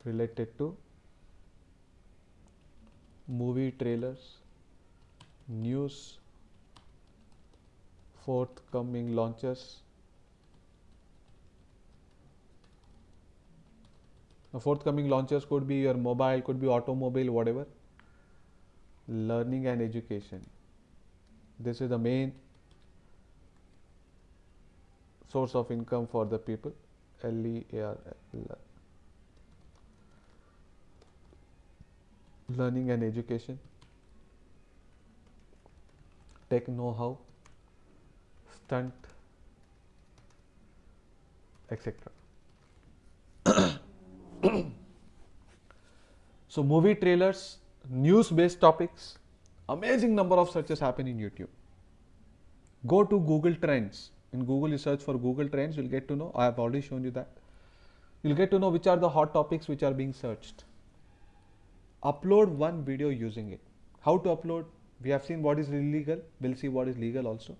related to movie trailers, news, forthcoming launches. The forthcoming launches could be your mobile, could be automobile, whatever. Learning and education. This is the main source of income for the people. LEAR. Learning and education. Tech know-how. Stunt, etc. So movie trailers, news-based topics, amazing number of searches happen in YouTube. Go to Google Trends. In Google, you search for Google Trends, you'll get to know. I have already shown you that. You'll get to know which are the hot topics which are being searched. Upload one video using it. How to upload? We have seen what is illegal. We'll see what is legal also.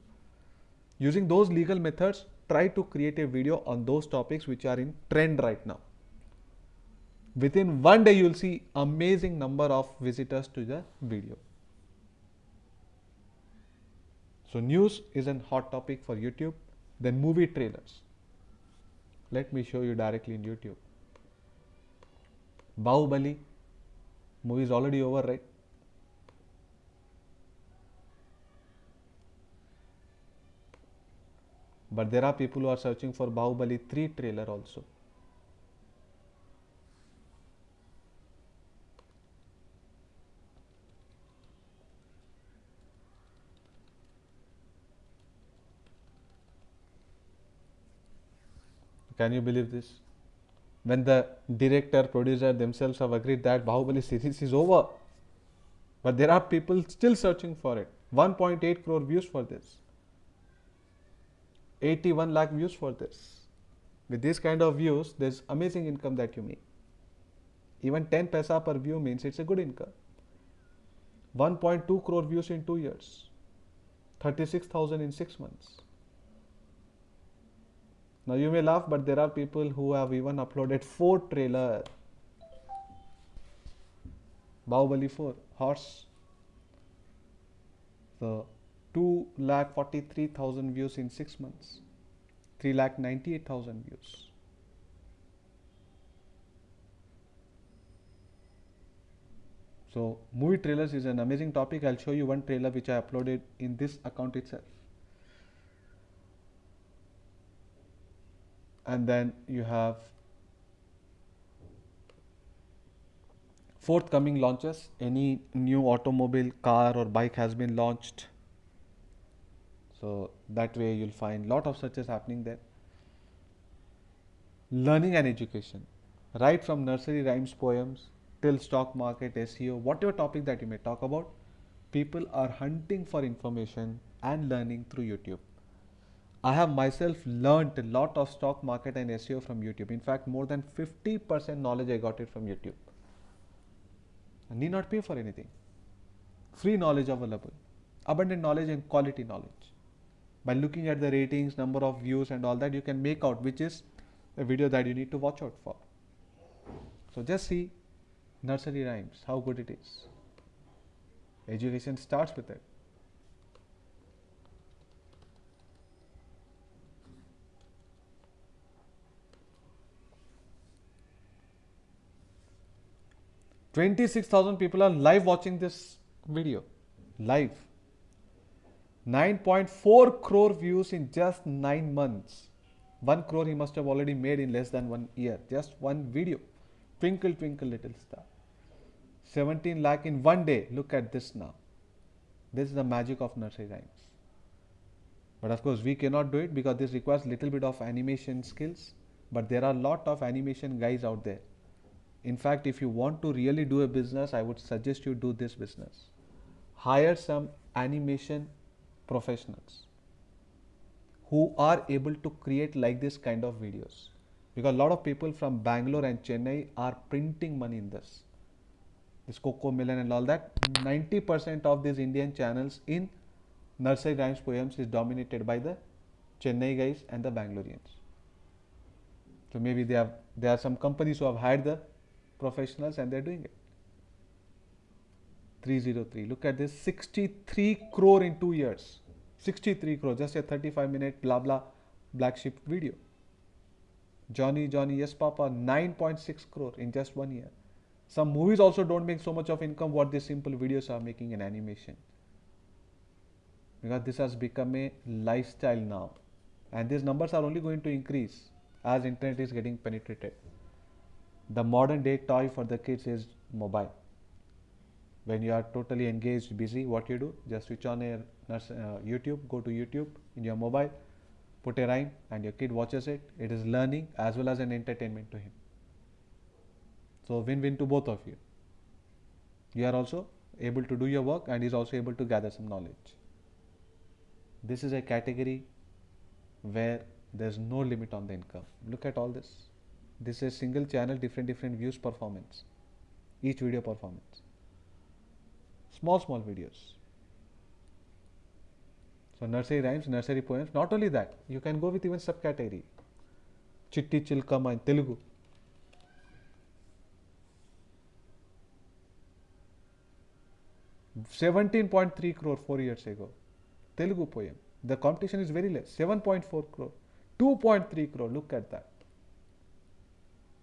Using those legal methods, try to create a video on those topics which are in trend right now. Within one day, you'll see amazing number of visitors to the video. So news is a hot topic for YouTube. Then movie trailers. Let me show you directly in YouTube. Bahubali movie is already over, right? But there are people who are searching for Bahubali 3 trailer also. Can you believe this? When the director, producer themselves have agreed that Bahubali series is over, but there are people still searching for it. 1.8 crore views for this. 81 lakh views for this. With this kind of views, there's amazing income that you make. Even 10 paisa per view means it's a good income. 1.2 crore views in 2 years. 36,000 in 6 months. Now you may laugh, but there are people who have even uploaded 4 trailers. Bahubali 4, horse. So 2,43,000 views in 6 months. 3,98,000 views. So movie trailers is an amazing topic. I'll show you one trailer which I uploaded in this account itself. And then you have forthcoming launches. Any new automobile, car or bike has been launched. So that way you'll find lot of searches happening there. Learning and education, right from nursery rhymes, poems till stock market, SEO, whatever topic that you may talk about, people are hunting for information and learning through YouTube. I have myself learned a lot of stock market and SEO from YouTube. In fact, more than 50% knowledge I got it from YouTube. I need not pay for anything. Free knowledge available. Abundant knowledge and quality knowledge. By looking at the ratings, number of views and all that, you can make out which is a video that you need to watch out for. So just see nursery rhymes, how good it is. Education starts with it. "26,000 people are live watching this video. Live. 9.4 crore views in just 9 months. 1 crore he must have already made in less than 1 year. Just one video. Twinkle, twinkle, little star. 17 lakh in one day. Look at this now. This is the magic of nursery rhymes. But of course, we cannot do it because this requires little bit of animation skills. But there are a lot of animation guys out there. In fact, if you want to really do a business, I would suggest you do this business. Hire some animation professionals who are able to create like this kind of videos. Because a lot of people from Bangalore and Chennai are printing money in this. This Coco Melon and all that. 90% of these Indian channels in nursery rhymes poems is dominated by the Chennai guys and the Bangaloreans. So maybe there are some companies who have hired the professionals and they're doing it. 303. Look at this. 63 crore in 2 years. 63 crore. Just a 35-minute blah blah black sheep video. Johnny, yes papa. 9.6 crore in just 1 year. Some movies also don't make so much of income what these simple videos are making in animation. Because this has become a lifestyle now. And these numbers are only going to increase as internet is getting penetrated. The modern day toy for the kids is mobile. When you are totally engaged, busy, what you do? Just switch on a YouTube, go to YouTube in your mobile, put a rhyme and your kid watches it. It is learning as well as an entertainment to him. So win-win to both of you. You are also able to do your work and is also able to gather some knowledge. This is a category where there's no limit on the income. Look at all this. This is a single channel, different views performance. Each video performance. Small videos. So nursery rhymes, nursery poems. Not only that, you can go with even subcategory. Chitti Chilkama in Telugu. $17.3 crore 4 years ago. Telugu poem. The competition is very less. 7.4 crore. 2.3 crore. Look at that.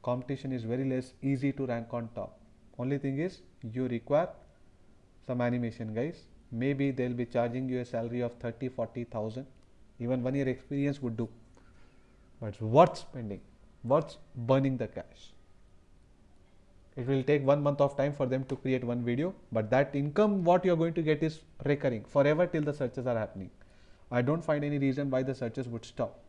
Competition is very less. Easy to rank on top. Only thing is you require some animation guys. Maybe they'll be charging you a salary of 30,000-40,000. Even 1 year experience would do. But it's worth spending. Worth burning the cash. It will take 1 month of time for them to create one video, but that income what you are going to get is recurring forever till the searches are happening. I don't find any reason why the searches would stop.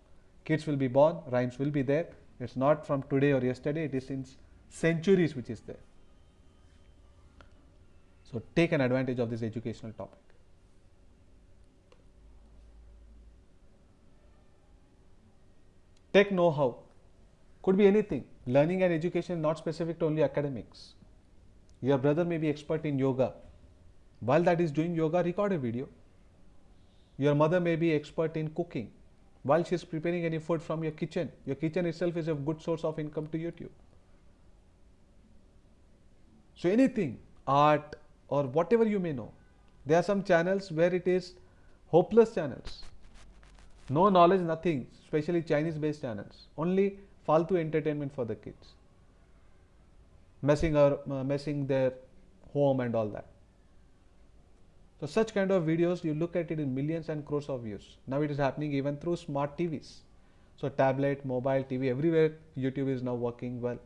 Kids will be born, rhymes will be there. It's not from today or yesterday, it is since centuries which is there. So take an advantage of this educational topic. Tech know-how. Could be anything. Learning and education not specific to only academics. Your brother may be expert in yoga. While that is doing yoga, record a video. Your mother may be expert in cooking. While she is preparing any food from your kitchen itself is a good source of income to YouTube. So anything, art or whatever you may know. There are some channels where it is hopeless channels. No knowledge, nothing, especially Chinese based channels. Only faltu entertainment for the kids. Messing their home and all that. So such kind of videos, you look at it in millions and crores of views. Now it is happening even through smart TVs. So tablet, mobile, TV, everywhere YouTube is now working well.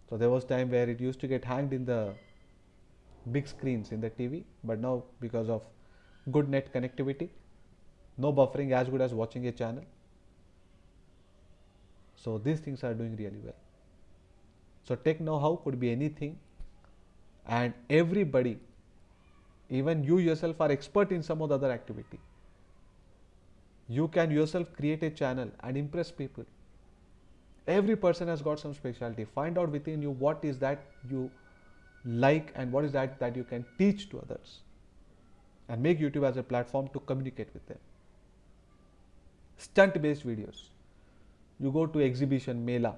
So there was time where it used to get hanged in the big screens in the TV, but now because of good net connectivity, no buffering, as good as watching a channel. So these things are doing really well. So tech know-how could be anything, and everybody, even you yourself, are expert in some or the other activity. You can yourself create a channel and impress people. Every person has got some specialty. Find out within you what is that you like and what is that you can teach to others, and make YouTube as a platform to communicate with them. Stunt based videos. You go to exhibition, Mela,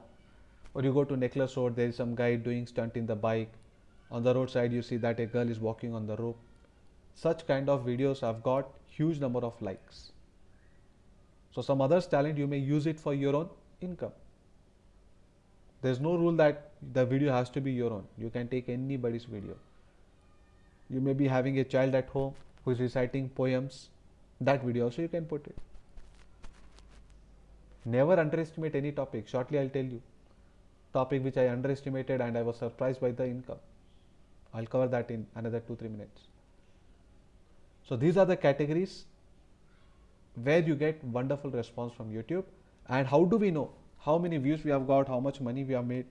or you go to Necklace Road, there is some guy doing stunt in the bike. On the roadside you see that a girl is walking on the rope. Such kind of videos have got huge number of likes. So some others' talent, you may use it for your own income. There's no rule that the video has to be your own. You can take anybody's video. You may be having a child at home who is reciting poems. That video also you can put it. Never underestimate any topic. Shortly I'll tell you. Topic which I underestimated and I was surprised by the income. I'll cover that in another 2-3 minutes. So these are the categories where you get wonderful response from YouTube. And how do we know how many views we have got, how much money we have made?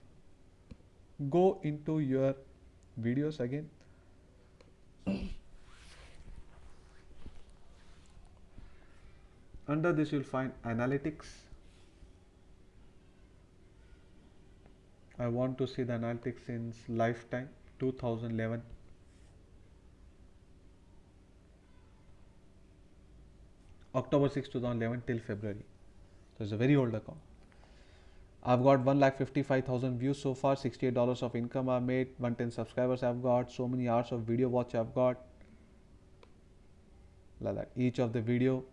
Go into your videos again. Under this you'll find analytics. I want to see the analytics since lifetime 2011. October 6, 2011 till February. So it's a very old account. I've got 1,55,000 views so far, $68 of income I've made, 110 subscribers I've got, so many hours of video watch I've got. Like that. Each of the video,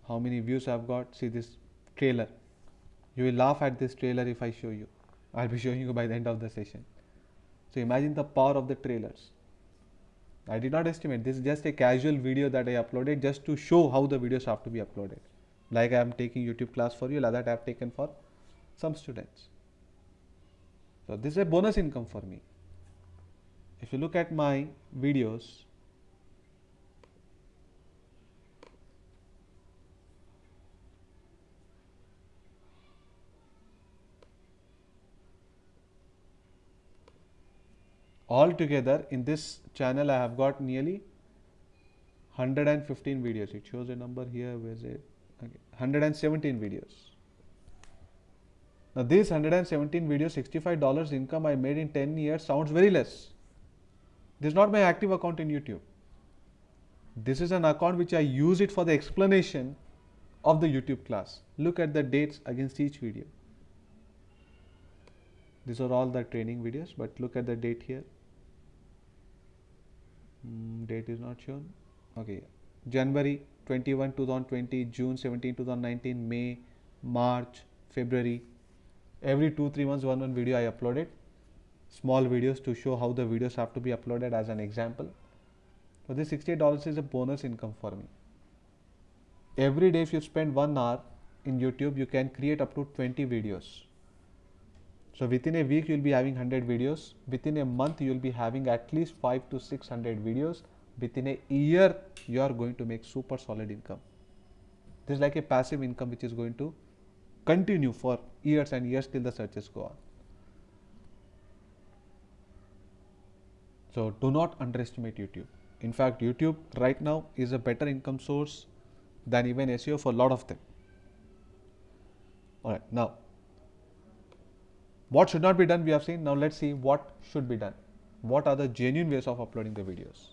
how many views I've got. See this trailer. You will laugh at this trailer if I show you. I'll be showing you by the end of the session. So imagine the power of the trailers. I did not estimate. This is just a casual video that I uploaded just to show how the videos have to be uploaded. Like I am taking YouTube class for you, like that I have taken for some students. So this is a bonus income for me. If you look at my videos, altogether in this channel I have got nearly 115 videos. It shows a number here. Where is it? Okay. 117 videos. Now these 117 videos, $65 income I made in 10 years sounds very less. This is not my active account in YouTube. This is an account which I use it for the explanation of the YouTube class. Look at the dates against each video. These are all the training videos, but look at the date here. Date is not shown. Okay, January 21, 2020, June 17, 2019, May, March, February. Every 2-3 months, one video I uploaded. Small videos to show how the videos have to be uploaded as an example. So this $68 is a bonus income for me. Every day if you spend 1 hour in YouTube, you can create up to 20 videos. So within a week you will be having 100 videos. Within a month you will be having at least 500 to 600 videos. Within a year you are going to make super solid income. This is like a passive income which is going to continue for years and years till the searches go on. So do not underestimate YouTube. In fact, YouTube right now is a better income source than even SEO for a lot of them. Alright, now what should not be done we have seen. Now let's see what should be done. What are the genuine ways of uploading the videos?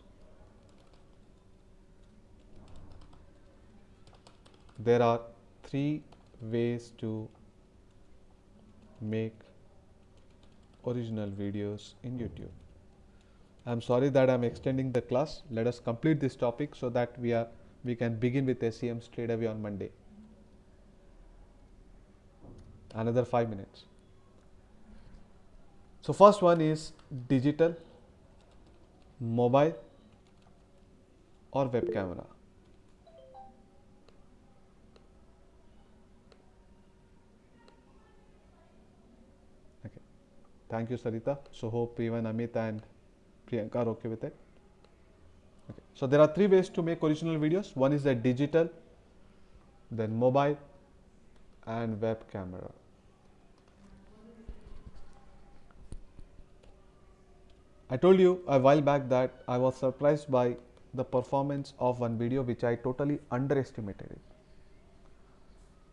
There are 3 ways to make original videos in YouTube. I'm sorry that I'm extending the class. Let us complete this topic so that we can begin with SEM straight away on Monday. Another 5 minutes. So first one is digital mobile or web camera. Okay. Thank you, Sarita. So hope even Amit and Priyanka are okay with it. Okay. So there are three ways to make original videos. One is the digital, then mobile and web camera. I told you a while back that I was surprised by the performance of one video which I totally underestimated it.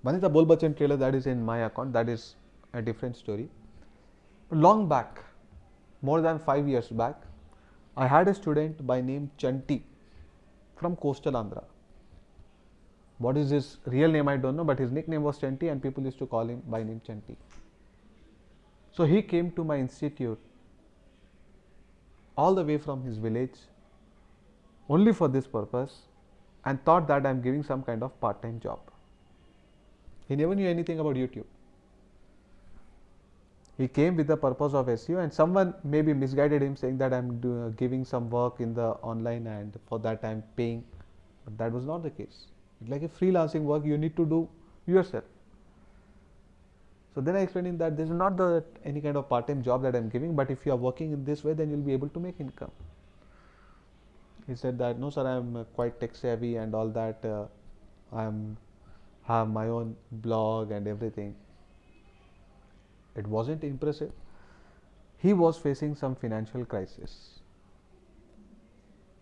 One is the Bol Bachchan trailer that is in my account, that is a different story. Long back, more than 5 years back, I had a student by name Chanti from coastal Andhra. What is his real name I don't know, but his nickname was Chanti and people used to call him by name Chanti. So he came to my institute all the way from his village only for this purpose and thought that I am giving some kind of part-time job. He never knew anything about YouTube. He came with the purpose of SEO and someone maybe misguided him saying that I am giving some work in the online and for that I am paying, but that was not the case. It's like a freelancing work you need to do yourself. So then I explained him that this is not any kind of part-time job that I am giving, but if you are working in this way then you will be able to make income. He said that no sir, I am quite tech savvy and all that, I have my own blog and everything. It wasn't impressive. He was facing some financial crisis.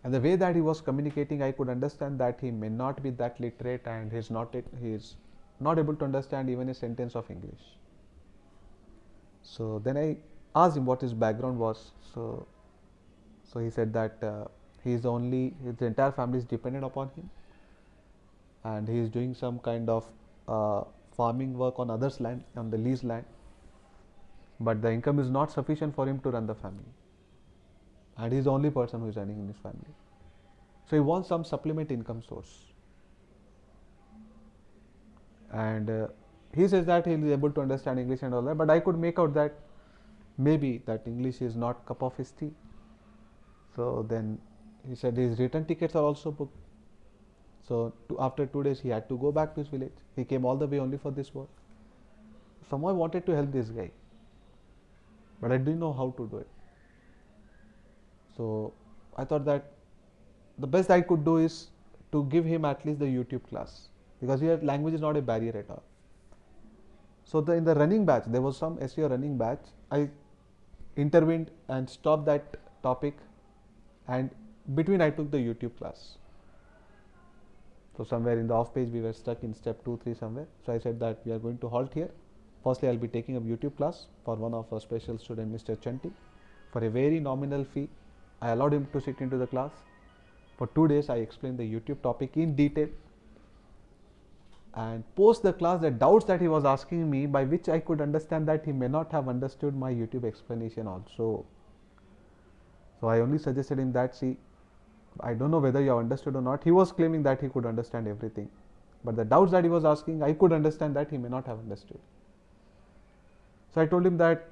And the way that he was communicating, I could understand that he may not be that literate and he is not able to understand even a sentence of English. So then I asked him what his background was. So he said that his entire family is dependent upon him, and he is doing some kind of farming work on others' land, on the leased land, but the income is not sufficient for him to run the family, and he is the only person who is running in his family. So he wants some supplement income source, and he says that he is able to understand English and all that, but I could make out that maybe that English is not cup of his tea. So then he said his return tickets are also booked. So after 2 days he had to go back to his village. He came all the way only for this work. Somehow I wanted to help this guy, but I didn't know how to do it. So I thought that the best I could do is to give him at least the YouTube class, because here language is not a barrier at all. So in the running batch, there was some SEO running batch. I intervened and stopped that topic, and between I took the YouTube class. So somewhere in the off page we were stuck in step 2, 3 somewhere. So I said that we are going to halt here. Firstly, I'll be taking a YouTube class for one of our special student, Mr. Chanti, for a very nominal fee. I allowed him to sit into the class. For 2 days, I explained the YouTube topic in detail. And post the class, the doubts that he was asking me, by which I could understand that he may not have understood my YouTube explanation also. So I only suggested him that, see, I don't know whether you have understood or not. He was claiming that he could understand everything, but the doubts that he was asking, I could understand that he may not have understood. So I told him that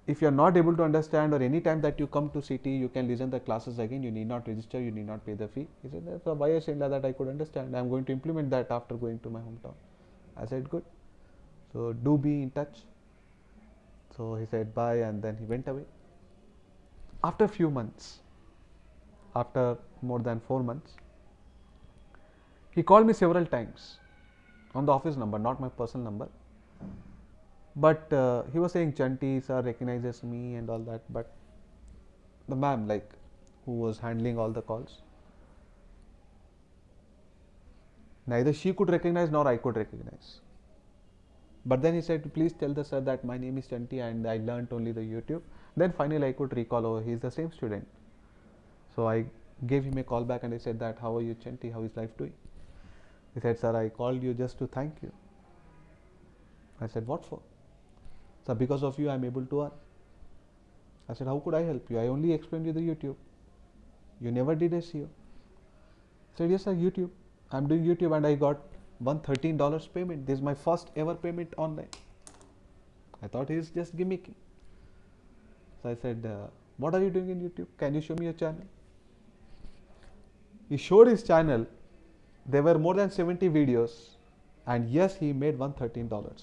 if you are not able to understand, or any time that you come to city, you can listen the classes again, you need not register, you need not pay the fee. He said, so why are you saying like that? I could understand. I am going to implement that after going to my hometown. I said, good. So do be in touch. So he said bye, and then he went away. After few months, after more than 4 months, he called me several times on the office number, not my personal number. But he was saying Chanti sir recognizes me and all that, but the ma'am, like, who was handling all the calls, neither she could recognize nor I could recognize. But then he said, please tell the sir that my name is Chanti and I learnt only the YouTube. Then finally I could recall, oh, he is the same student. So I gave him a call back and I said that, how are you Chanti, how is life doing? He said, sir, I called you just to thank you. I said, what for? So because of you I am able to earn. I said, how could I help you? I only explained you the YouTube. You never did SEO. He said, yes sir, YouTube. I am doing YouTube and I got $113 payment. This is my first ever payment online. I thought he is just gimmicking. So I said, What are you doing in YouTube? Can you show me your channel? He showed his channel. There were more than 70 videos, and yes, he made $113.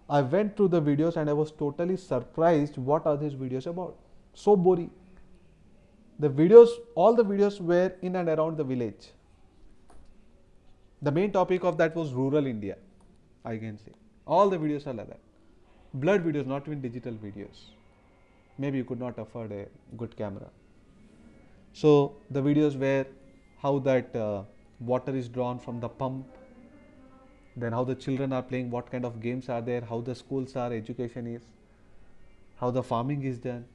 I went through the videos and I was totally surprised. What are these videos about? So boring. The videos, all the videos were in and around the village. The main topic of that was rural India, I can say. All the videos are like that. Blood videos, not even digital videos. Maybe you could not afford a good camera. So the videos were how that water is drawn from the pump, then how the children are playing, what kind of games are there, how the schools are, education is, how the farming is done.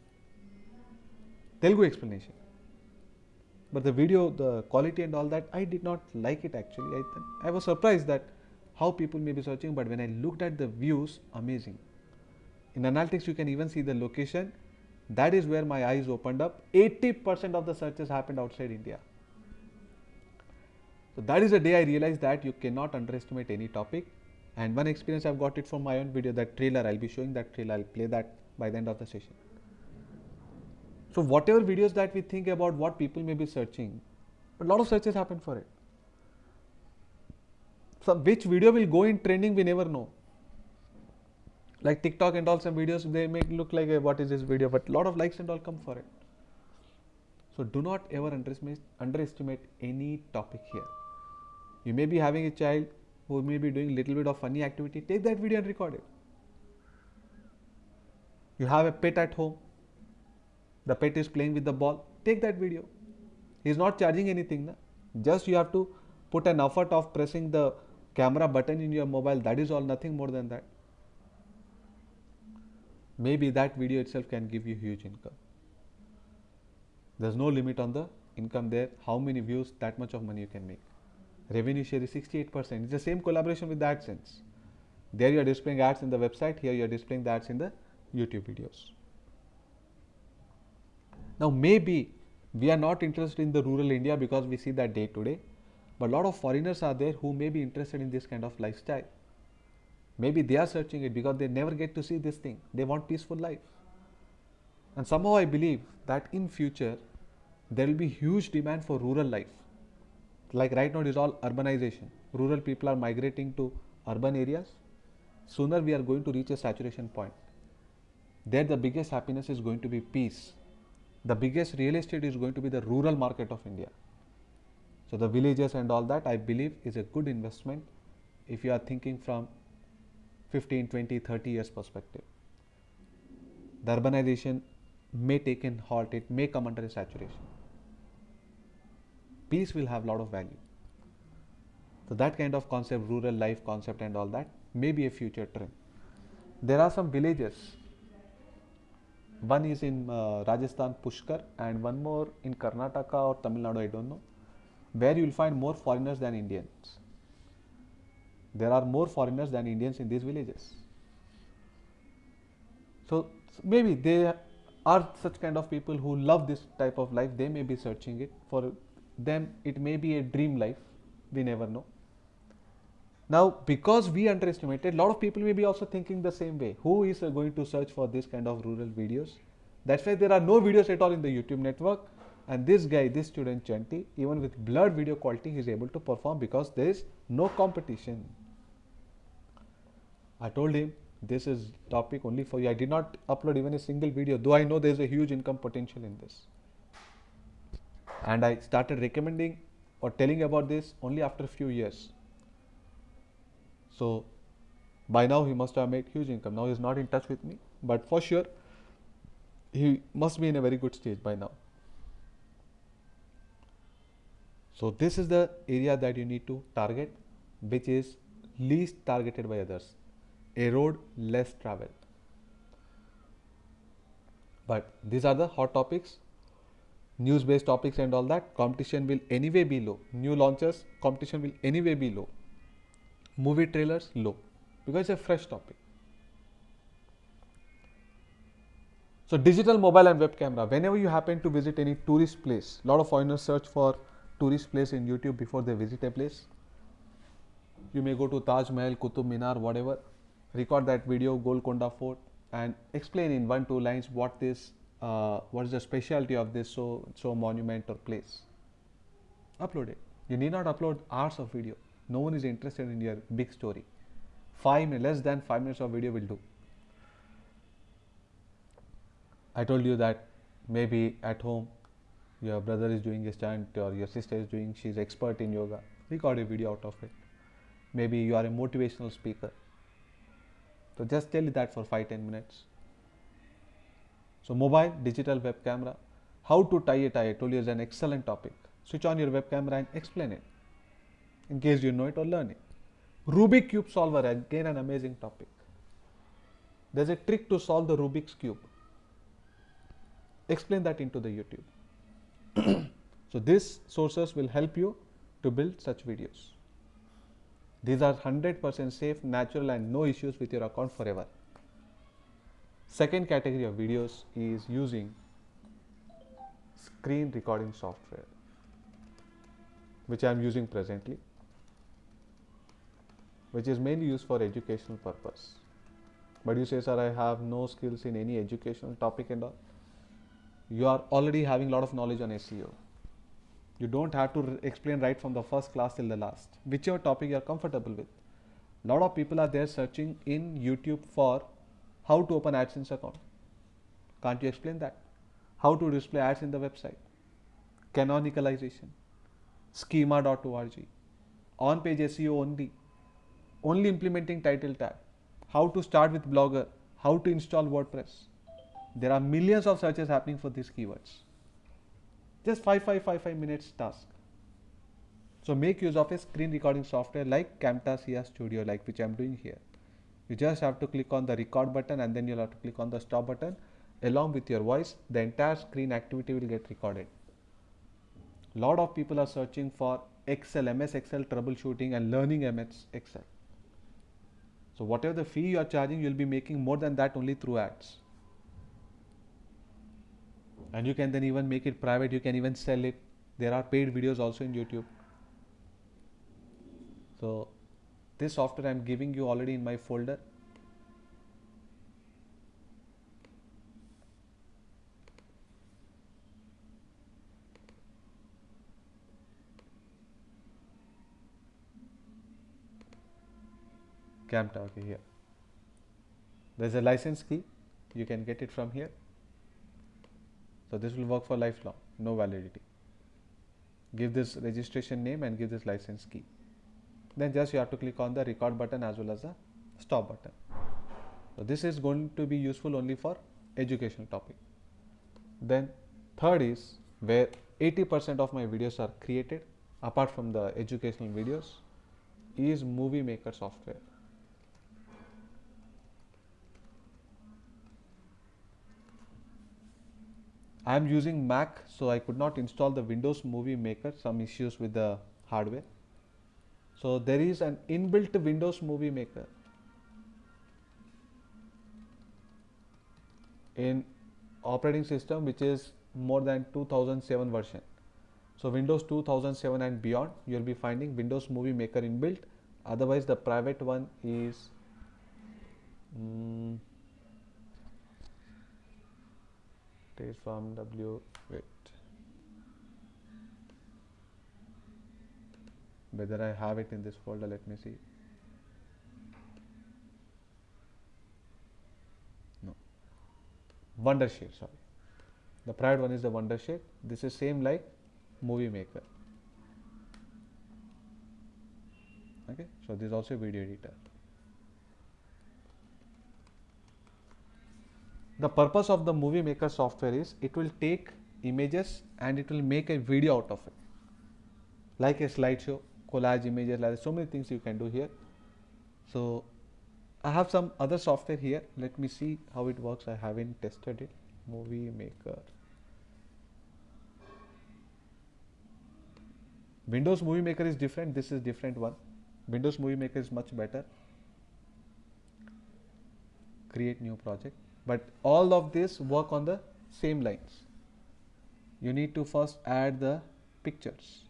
Telugu explanation. But the video, the quality and all that, I did not like it actually. I was surprised that how people may be searching, but when I looked at the views, amazing. In analytics, you can even see the location. That is where my eyes opened up. 80% of the searches happened outside India. So that is the day I realized that you cannot underestimate any topic. And one experience I've got it from my own video, that trailer, I'll be showing that trailer, I'll play that by the end of the session. So whatever videos that we think about what people may be searching, a lot of searches happen for it. So which video will go in trending, we never know. Like TikTok and all, some videos, they make look like what is this video, but a lot of likes and all come for it. So do not ever underestimate any topic here. You may be having a child who may be doing little bit of funny activity, take that video and record it. You have a pet at home, the pet is playing with the ball, take that video. He is not charging anything. Na? Just you have to put an effort of pressing the camera button in your mobile, that is all, nothing more than that. Maybe that video itself can give you huge income. There's no limit on the income there. How many views, that much of money you can make. Revenue share is 68%. It's the same collaboration with the AdSense. There you are displaying ads in the website. Here you are displaying the ads in the YouTube videos. Now maybe we are not interested in the rural India because we see that day to day. But a lot of foreigners are there who may be interested in this kind of lifestyle. Maybe they are searching it because they never get to see this thing. They want peaceful life. And somehow I believe that in future, there will be huge demand for rural life. Like right now it is all urbanization. Rural people are migrating to urban areas. Sooner we are going to reach a saturation point. There the biggest happiness is going to be peace. The biggest real estate is going to be the rural market of India. So the villages and all that, I believe, is a good investment if you are thinking from 15, 20, 30 years perspective. The urbanization may take a halt, it may come under a saturation. Peace will have a lot of value. So that kind of concept, rural life concept and all that, may be a future trend. There are some villages. One is in Rajasthan, Pushkar, and one more in Karnataka or Tamil Nadu, I don't know, where you will find more foreigners than Indians. There are more foreigners than Indians in these villages. So maybe they are such kind of people who love this type of life. They may be searching it. For them, it may be a dream life. We never know. Now, because we underestimated, a lot of people may be also thinking the same way. Who is going to search for this kind of rural videos? That's why there are no videos at all in the YouTube network. And this guy, this student Chanti, even with blurred video quality, he is able to perform because there is no competition. I told him, this is topic only for you. I did not upload even a single video, though I know there is a huge income potential in this. And I started recommending or telling about this only after a few years. So by now he must have made huge income. Now he is not in touch with me, but for sure he must be in a very good stage by now. So this is the area that you need to target, which is least targeted by others. A road less traveled. But these are the hot topics, news based topics and all that. Competition will anyway be low. New launches, competition will anyway be low. Movie trailers, low, because it's a fresh topic. So digital mobile and web camera. Whenever you happen to visit any tourist place, a lot of foreigners search for tourist place in YouTube before they visit a place. You may go to Taj Mahal, Qutub Minar, whatever. Record that video, Golconda Fort, and explain in 1-2 lines what this what is the specialty of this so monument or place. Upload it. You need not upload hours of video. No one is interested in your big story. 5 minutes, less than 5 minutes of video will do. I told you that maybe at home your brother is doing a stunt or your sister is doing, she's expert in yoga. Record a video out of it. Maybe you are a motivational speaker. So just tell that for 5-10 minutes. So mobile, digital web camera. How to tie a tie, I told you, is an excellent topic. Switch on your web camera and explain it in case you know it or learn it. Rubik cube solver, again an amazing topic. There's a trick to solve the Rubik's cube. Explain that into the YouTube. So these sources will help you to build such videos. These are 100% safe, natural and no issues with your account forever. Second category of videos is using screen recording software, which I am using presently, which is mainly used for educational purpose. But you say, sir, I have no skills in any educational topic and all. You are already having a lot of knowledge on SEO. You don't have to explain right from the first class till the last, whichever topic you are comfortable with. A lot of people are there searching in YouTube for how to open AdSense account. Can't you explain that? How to display ads in the website, canonicalization, schema.org, on-page SEO only implementing title tag, how to start with Blogger, how to install WordPress. There are millions of searches happening for these keywords. Just 5 minutes task. So make use of a screen recording software like Camtasia Studio, like which I am doing here. You just have to click on the record button and then you'll have to click on the stop button. Along with your voice, the entire screen activity will get recorded. A lot of people are searching for Excel, MS Excel troubleshooting and learning MS Excel. So whatever the fee you are charging, you'll be making more than that only through ads. And you can then even make it private, you can even sell it. There are paid videos also in YouTube. So this software I am giving you already in my folder. Camta, okay, here. There's a license key, you can get it from here. So this will work for lifelong, no validity. Give this registration name and give this license key. Then just you have to click on the record button as well as the stop button. So this is going to be useful only for educational topic. Then third is where 80% of my videos are created apart from the educational videos is Movie Maker software. I am using Mac, so I could not install the Windows Movie Maker, some issues with the hardware. So there is an inbuilt Windows Movie Maker in operating system which is more than 2007 version. So Windows 2007 and beyond, you will be finding Windows Movie Maker inbuilt. Otherwise the private one is from whether I have it in this folder, let me see. No, Wondershare, sorry. The private one is the Wondershare. This is same like Movie Maker. Okay, so this is also a video editor. The purpose of the Movie Maker software is it will take images and it will make a video out of it, like a slideshow, collage images, like so many things you can do here. So I have some other software here. Let me see how it works. I haven't tested it. Movie Maker. Windows Movie Maker is different. This is different one. Windows Movie Maker is much better. Create new project. But all of this work on the same lines. You need to first add the pictures.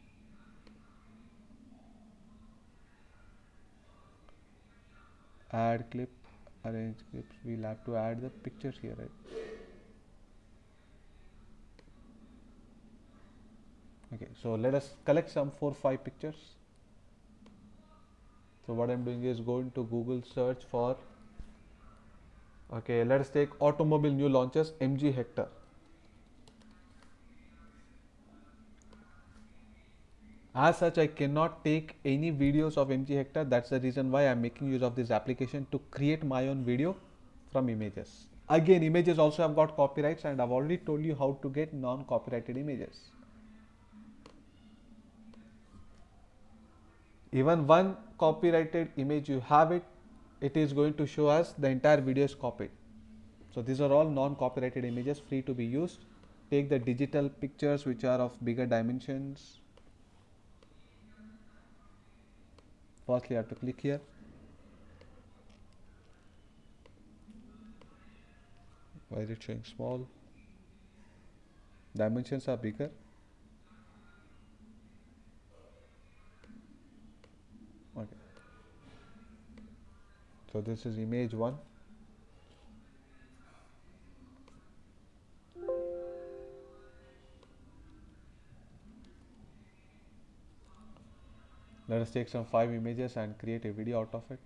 Add clip, arrange clips. We'll have to add the pictures here, right? so let us collect some 4-5 pictures. So what I'm doing is going to Google search for, okay, let us take automobile new launches MG Hector. As such, I cannot take any videos of MG Hector. That's the reason why I'm making use of this application to create my own video from images. Again, images also have got copyrights, and I've already told you how to get non-copyrighted images. Even one copyrighted image you have it, it is going to show us the entire video is copied. So these are all non-copyrighted images free to be used. Take the digital pictures which are of bigger dimensions. Firstly, I have to click here. Why is it showing small? Dimensions are bigger. Okay. So this is image 1. Let us take some 5 images and create a video out of it.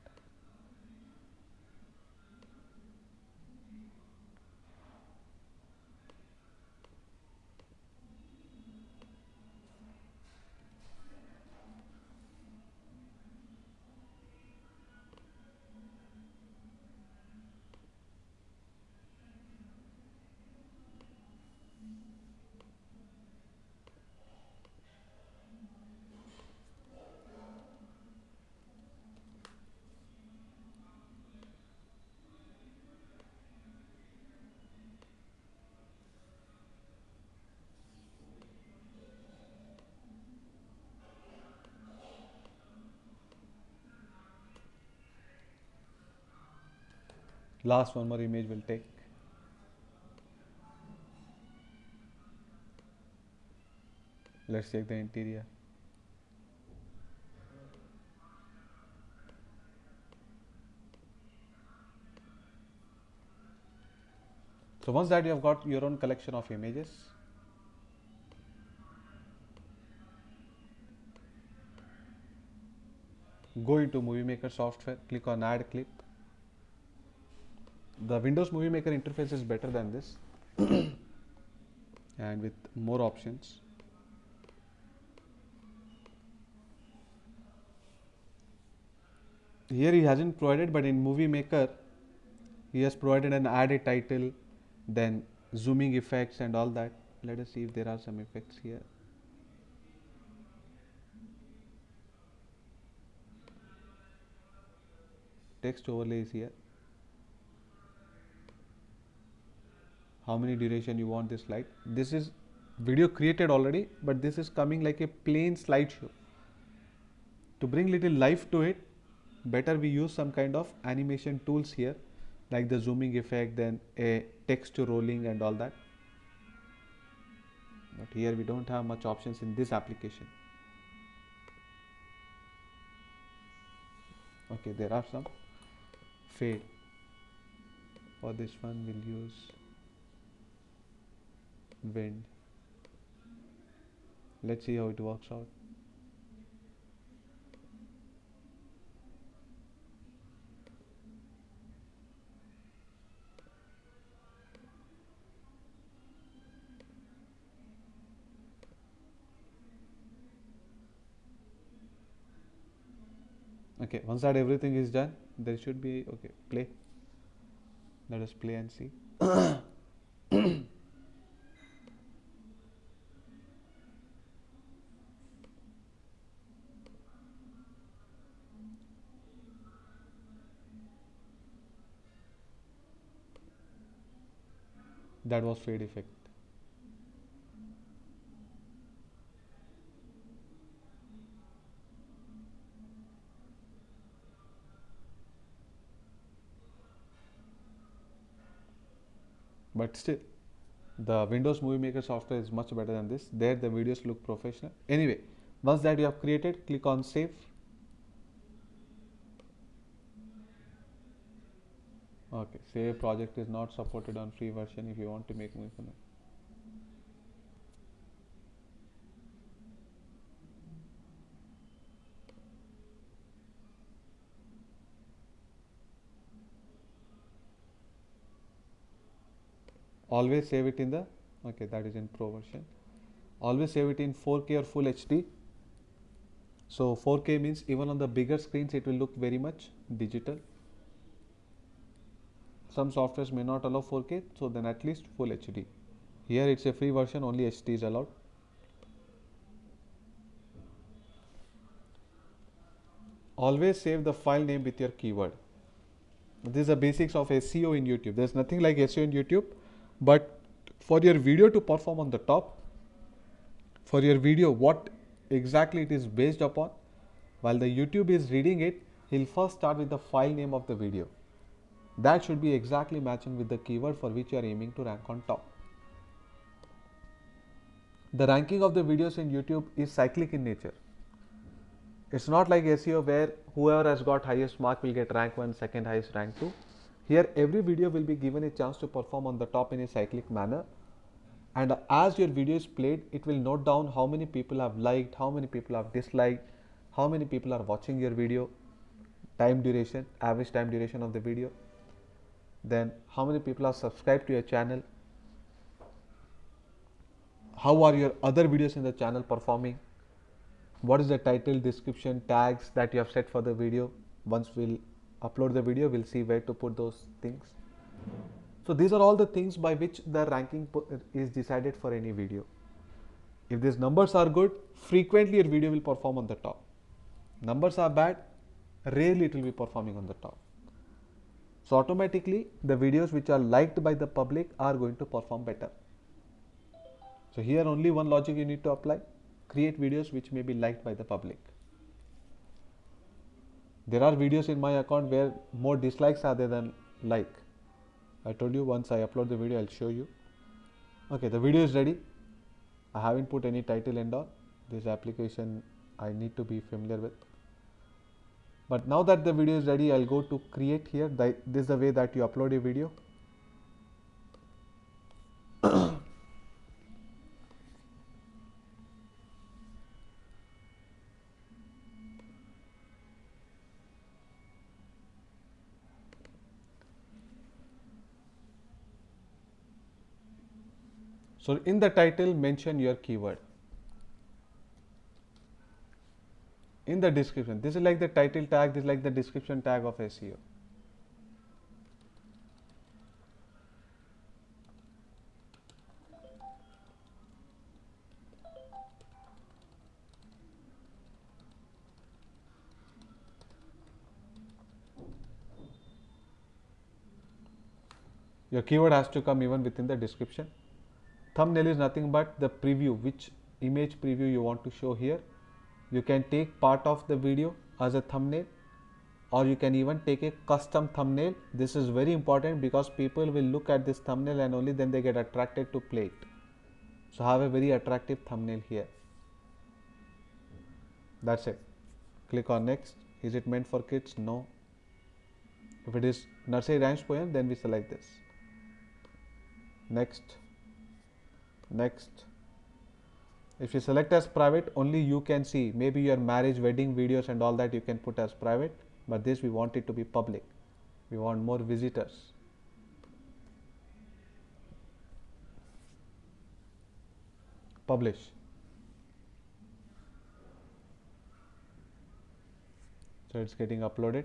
Last one more image will take. Let's check the interior. So once that you have got your own collection of images, go into Movie Maker software, click on add clip. The Windows Movie Maker interface is better than this and with more options. Here he hasn't provided, but in Movie Maker he has provided an add a title, then zooming effects and all that. Let us see if there are some effects here. Text overlay is here. How many duration you want this slide? This is video created already, but this is coming like a plain slideshow. To bring little life to it, better we use some kind of animation tools here, like the zooming effect, then a text rolling and all that. But here we don't have much options in this application. Okay, there are some. Fade. For this one we'll use wind. Let's see how it works out. Okay, once that everything is done, there should be, okay, play. Let us play and see. That was fade effect. But still, the Windows Movie Maker software is much better than this. There the videos look professional. Anyway, once that you have created, click on save. Okay, save project is not supported on free version if you want to make movie. Always save it in the, okay, that is in pro version. Always save it in 4K or full HD. So 4K means even on the bigger screens it will look very much digital. Some softwares may not allow 4K, so then at least full HD. Here it's a free version, only HD is allowed. Always save the file name with your keyword. This is the basics of SEO in YouTube. There's nothing like SEO in YouTube, but for your video to perform on the top, for your video what exactly it is based upon, while the YouTube is reading it, he'll first start with the file name of the video. That should be exactly matching with the keyword for which you are aiming to rank on top. The ranking of the videos in YouTube is cyclic in nature. It's not like SEO where whoever has got highest mark will get rank 1, second highest rank 2. Here every video will be given a chance to perform on the top in a cyclic manner. And as your video is played, it will note down how many people have liked, how many people have disliked, how many people are watching your video, time duration, average time duration of the video, then how many people are subscribed to your channel, how are your other videos in the channel performing, what is the title, description, tags that you have set for the video. Once we'll upload the video, we'll see where to put those things. So these are all the things by which the ranking is decided for any video. If these numbers are good, frequently your video will perform on the top. Numbers are bad, rarely it will be performing on the top. So automatically the videos which are liked by the public are going to perform better. So here only one logic you need to apply. Create videos which may be liked by the public. There are videos in my account where more dislikes are there than like. I told you once I upload the video, I'll show you. Okay, the video is ready. I haven't put any title and all. This application I need to be familiar with. But now that the video is ready, I'll go to create here. This is the way that you upload a video. So in the title, mention your keyword. In the description, this is like the title tag, this is like the description tag of SEO. Your keyword has to come even within the description. Thumbnail is nothing but the preview, which image preview you want to show here. You can take part of the video as a thumbnail, or you can even take a custom thumbnail. This is very important because people will look at this thumbnail and only then they get attracted to play it. So have a very attractive thumbnail here. That's it. Click on next. Is it meant for kids? No. If it is nursery rhymes poem, then we select this. Next. Next. If you select as private, only you can see. Maybe your marriage, wedding videos and all that you can put as private, but this we want it to be public. We want more visitors. Publish. So it's getting uploaded.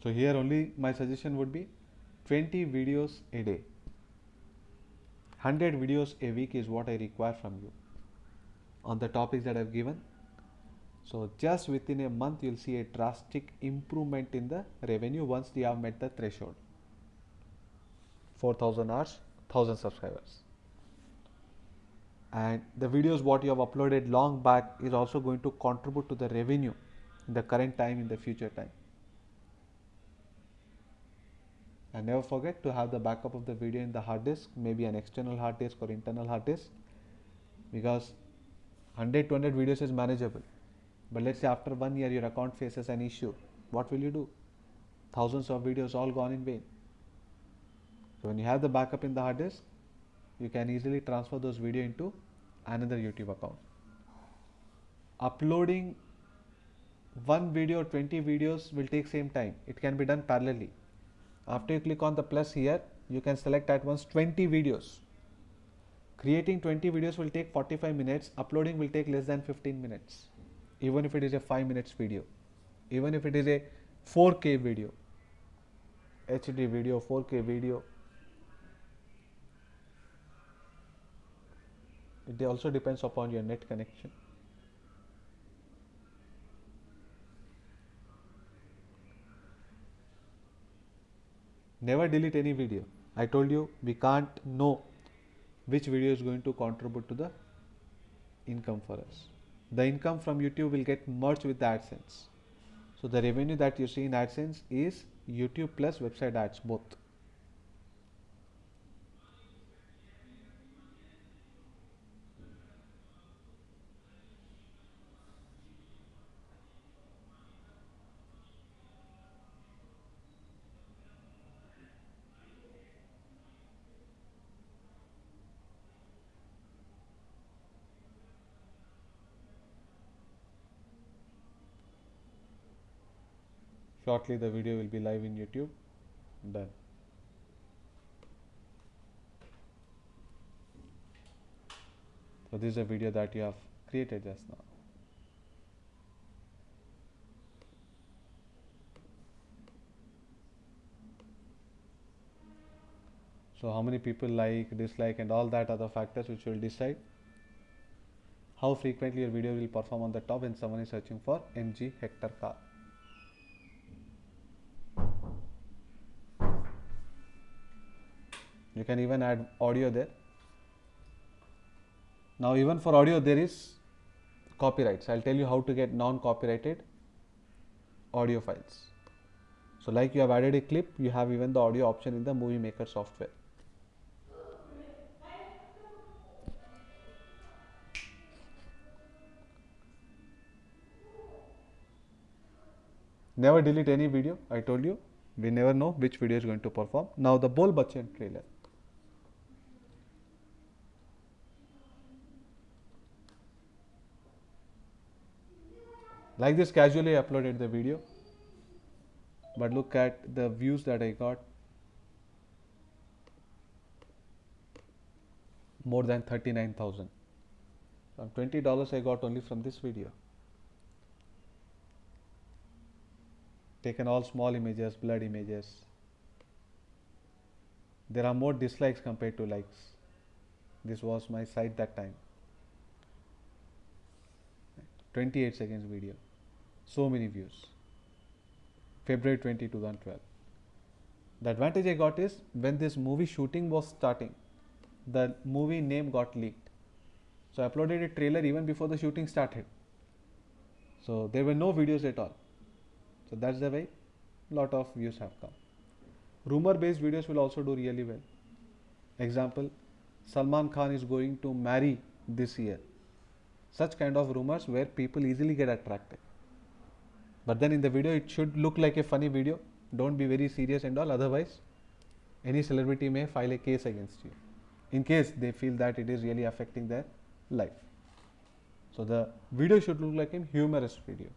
So here only my suggestion would be 20 videos a day. 100 videos a week is what I require from you on the topics that I've given. So just within a month you'll see a drastic improvement in the revenue once you have met the threshold. 4,000 hours, 1,000 subscribers. And the videos what you have uploaded long back is also going to contribute to the revenue in the current time, in the future time. And never forget to have the backup of the video in the hard disk, maybe an external hard disk or internal hard disk, because 100 to 100 videos is manageable. But let's say after 1 year your account faces an issue. What will you do? Thousands of videos all gone in vain. So when you have the backup in the hard disk, you can easily transfer those video into another YouTube account. Uploading one video, 20 videos will take same time. It can be done parallelly. After you click on the plus here, you can select at once 20 videos. Creating 20 videos will take 45 minutes. Uploading will take less than 15 minutes. Even if it is a 5 minutes video. Even if it is a 4K video. HD video, 4K video. It also depends upon your net connection. Never delete any video. I told you we can't know which video is going to contribute to the income for us. The income from YouTube will get merged with the AdSense. So the revenue that you see in AdSense is YouTube plus website ads both. Shortly the video will be live in YouTube. Done. So this is a video that you have created just now. So how many people like, dislike and all that other factors which will decide how frequently your video will perform on the top when someone is searching for MG Hector car. You can even add audio there. Now even for audio there is copyrights. I'll tell you how to get non-copyrighted audio files. So like you have added a clip, you have even the audio option in the Movie Maker software. Never delete any video. I told you, we never know which video is going to perform. Now the Bol Bachchan trailer. Like this, casually I uploaded the video, but look at the views that I got. More than 39,000. From $20 I got only from this video. Taken all small images, blurred images. There are more dislikes compared to likes. This was my site that time. 28 seconds video. So many views. February 20, 2012. The advantage I got is when this movie shooting was starting, the movie name got leaked. So I uploaded a trailer even before the shooting started. So there were no videos at all. So that's the way lot of views have come. Rumor based videos will also do really well. Example, Salman Khan is going to marry this year. Such kind of rumors where people easily get attracted. But then in the video it should look like a funny video. Don't be very serious and all, otherwise any celebrity may file a case against you in case they feel that it is really affecting their life. So the video should look like a humorous video,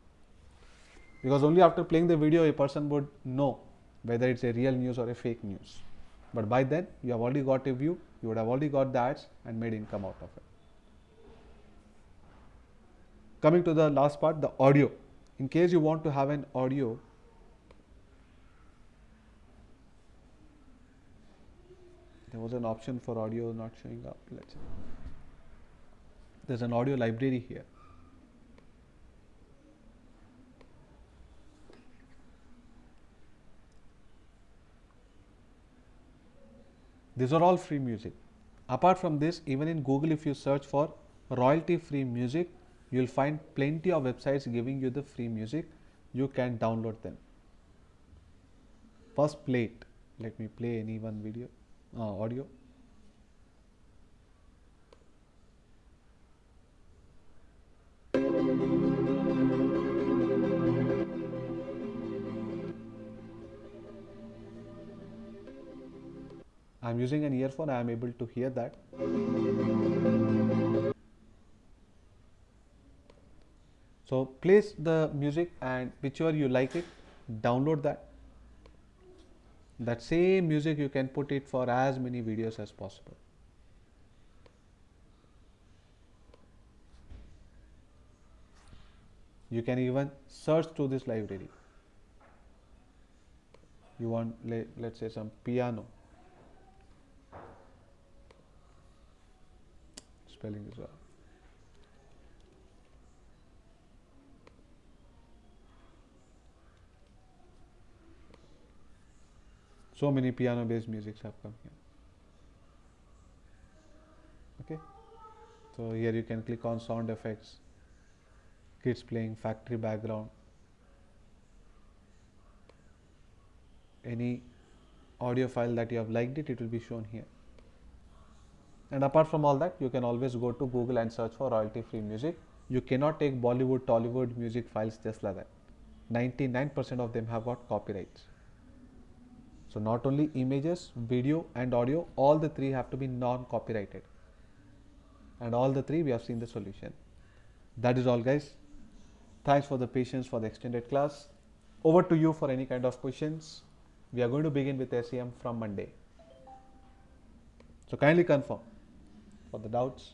because only after playing the video a person would know whether it's a real news or a fake news. But by then you have already got a view, you would have already got the ads and made income out of it. Coming to the last part, the audio. In case you want to have an audio, there was an option for audio not showing up. Let's see. There's an audio library here. These are all free music. Apart from this, even in Google, if you search for royalty free music, you will find plenty of websites giving you the free music. You can download them. First, play it. Let me play any one video, audio. I'm using an earphone, I am able to hear that. So place the music and whichever you like it, download that. That same music you can put it for as many videos as possible. You can even search through this library. You want, let's say, some piano. Spelling is wrong. So many piano based musics have come here. Okay. So here you can click on sound effects, kids playing, factory background, any audio file that you have liked it will be shown here. And apart from all that, you can always go to Google and search for royalty free music. You cannot take Bollywood, Tollywood music files just like that. 99% of them have got copyrights. So not only images, video and audio, all the three have to be non-copyrighted. And all the three we have seen the solution. That is all, guys. Thanks for the patience for the extended class. Over to you for any kind of questions. We are going to begin with SEM from Monday. So kindly confirm for the doubts.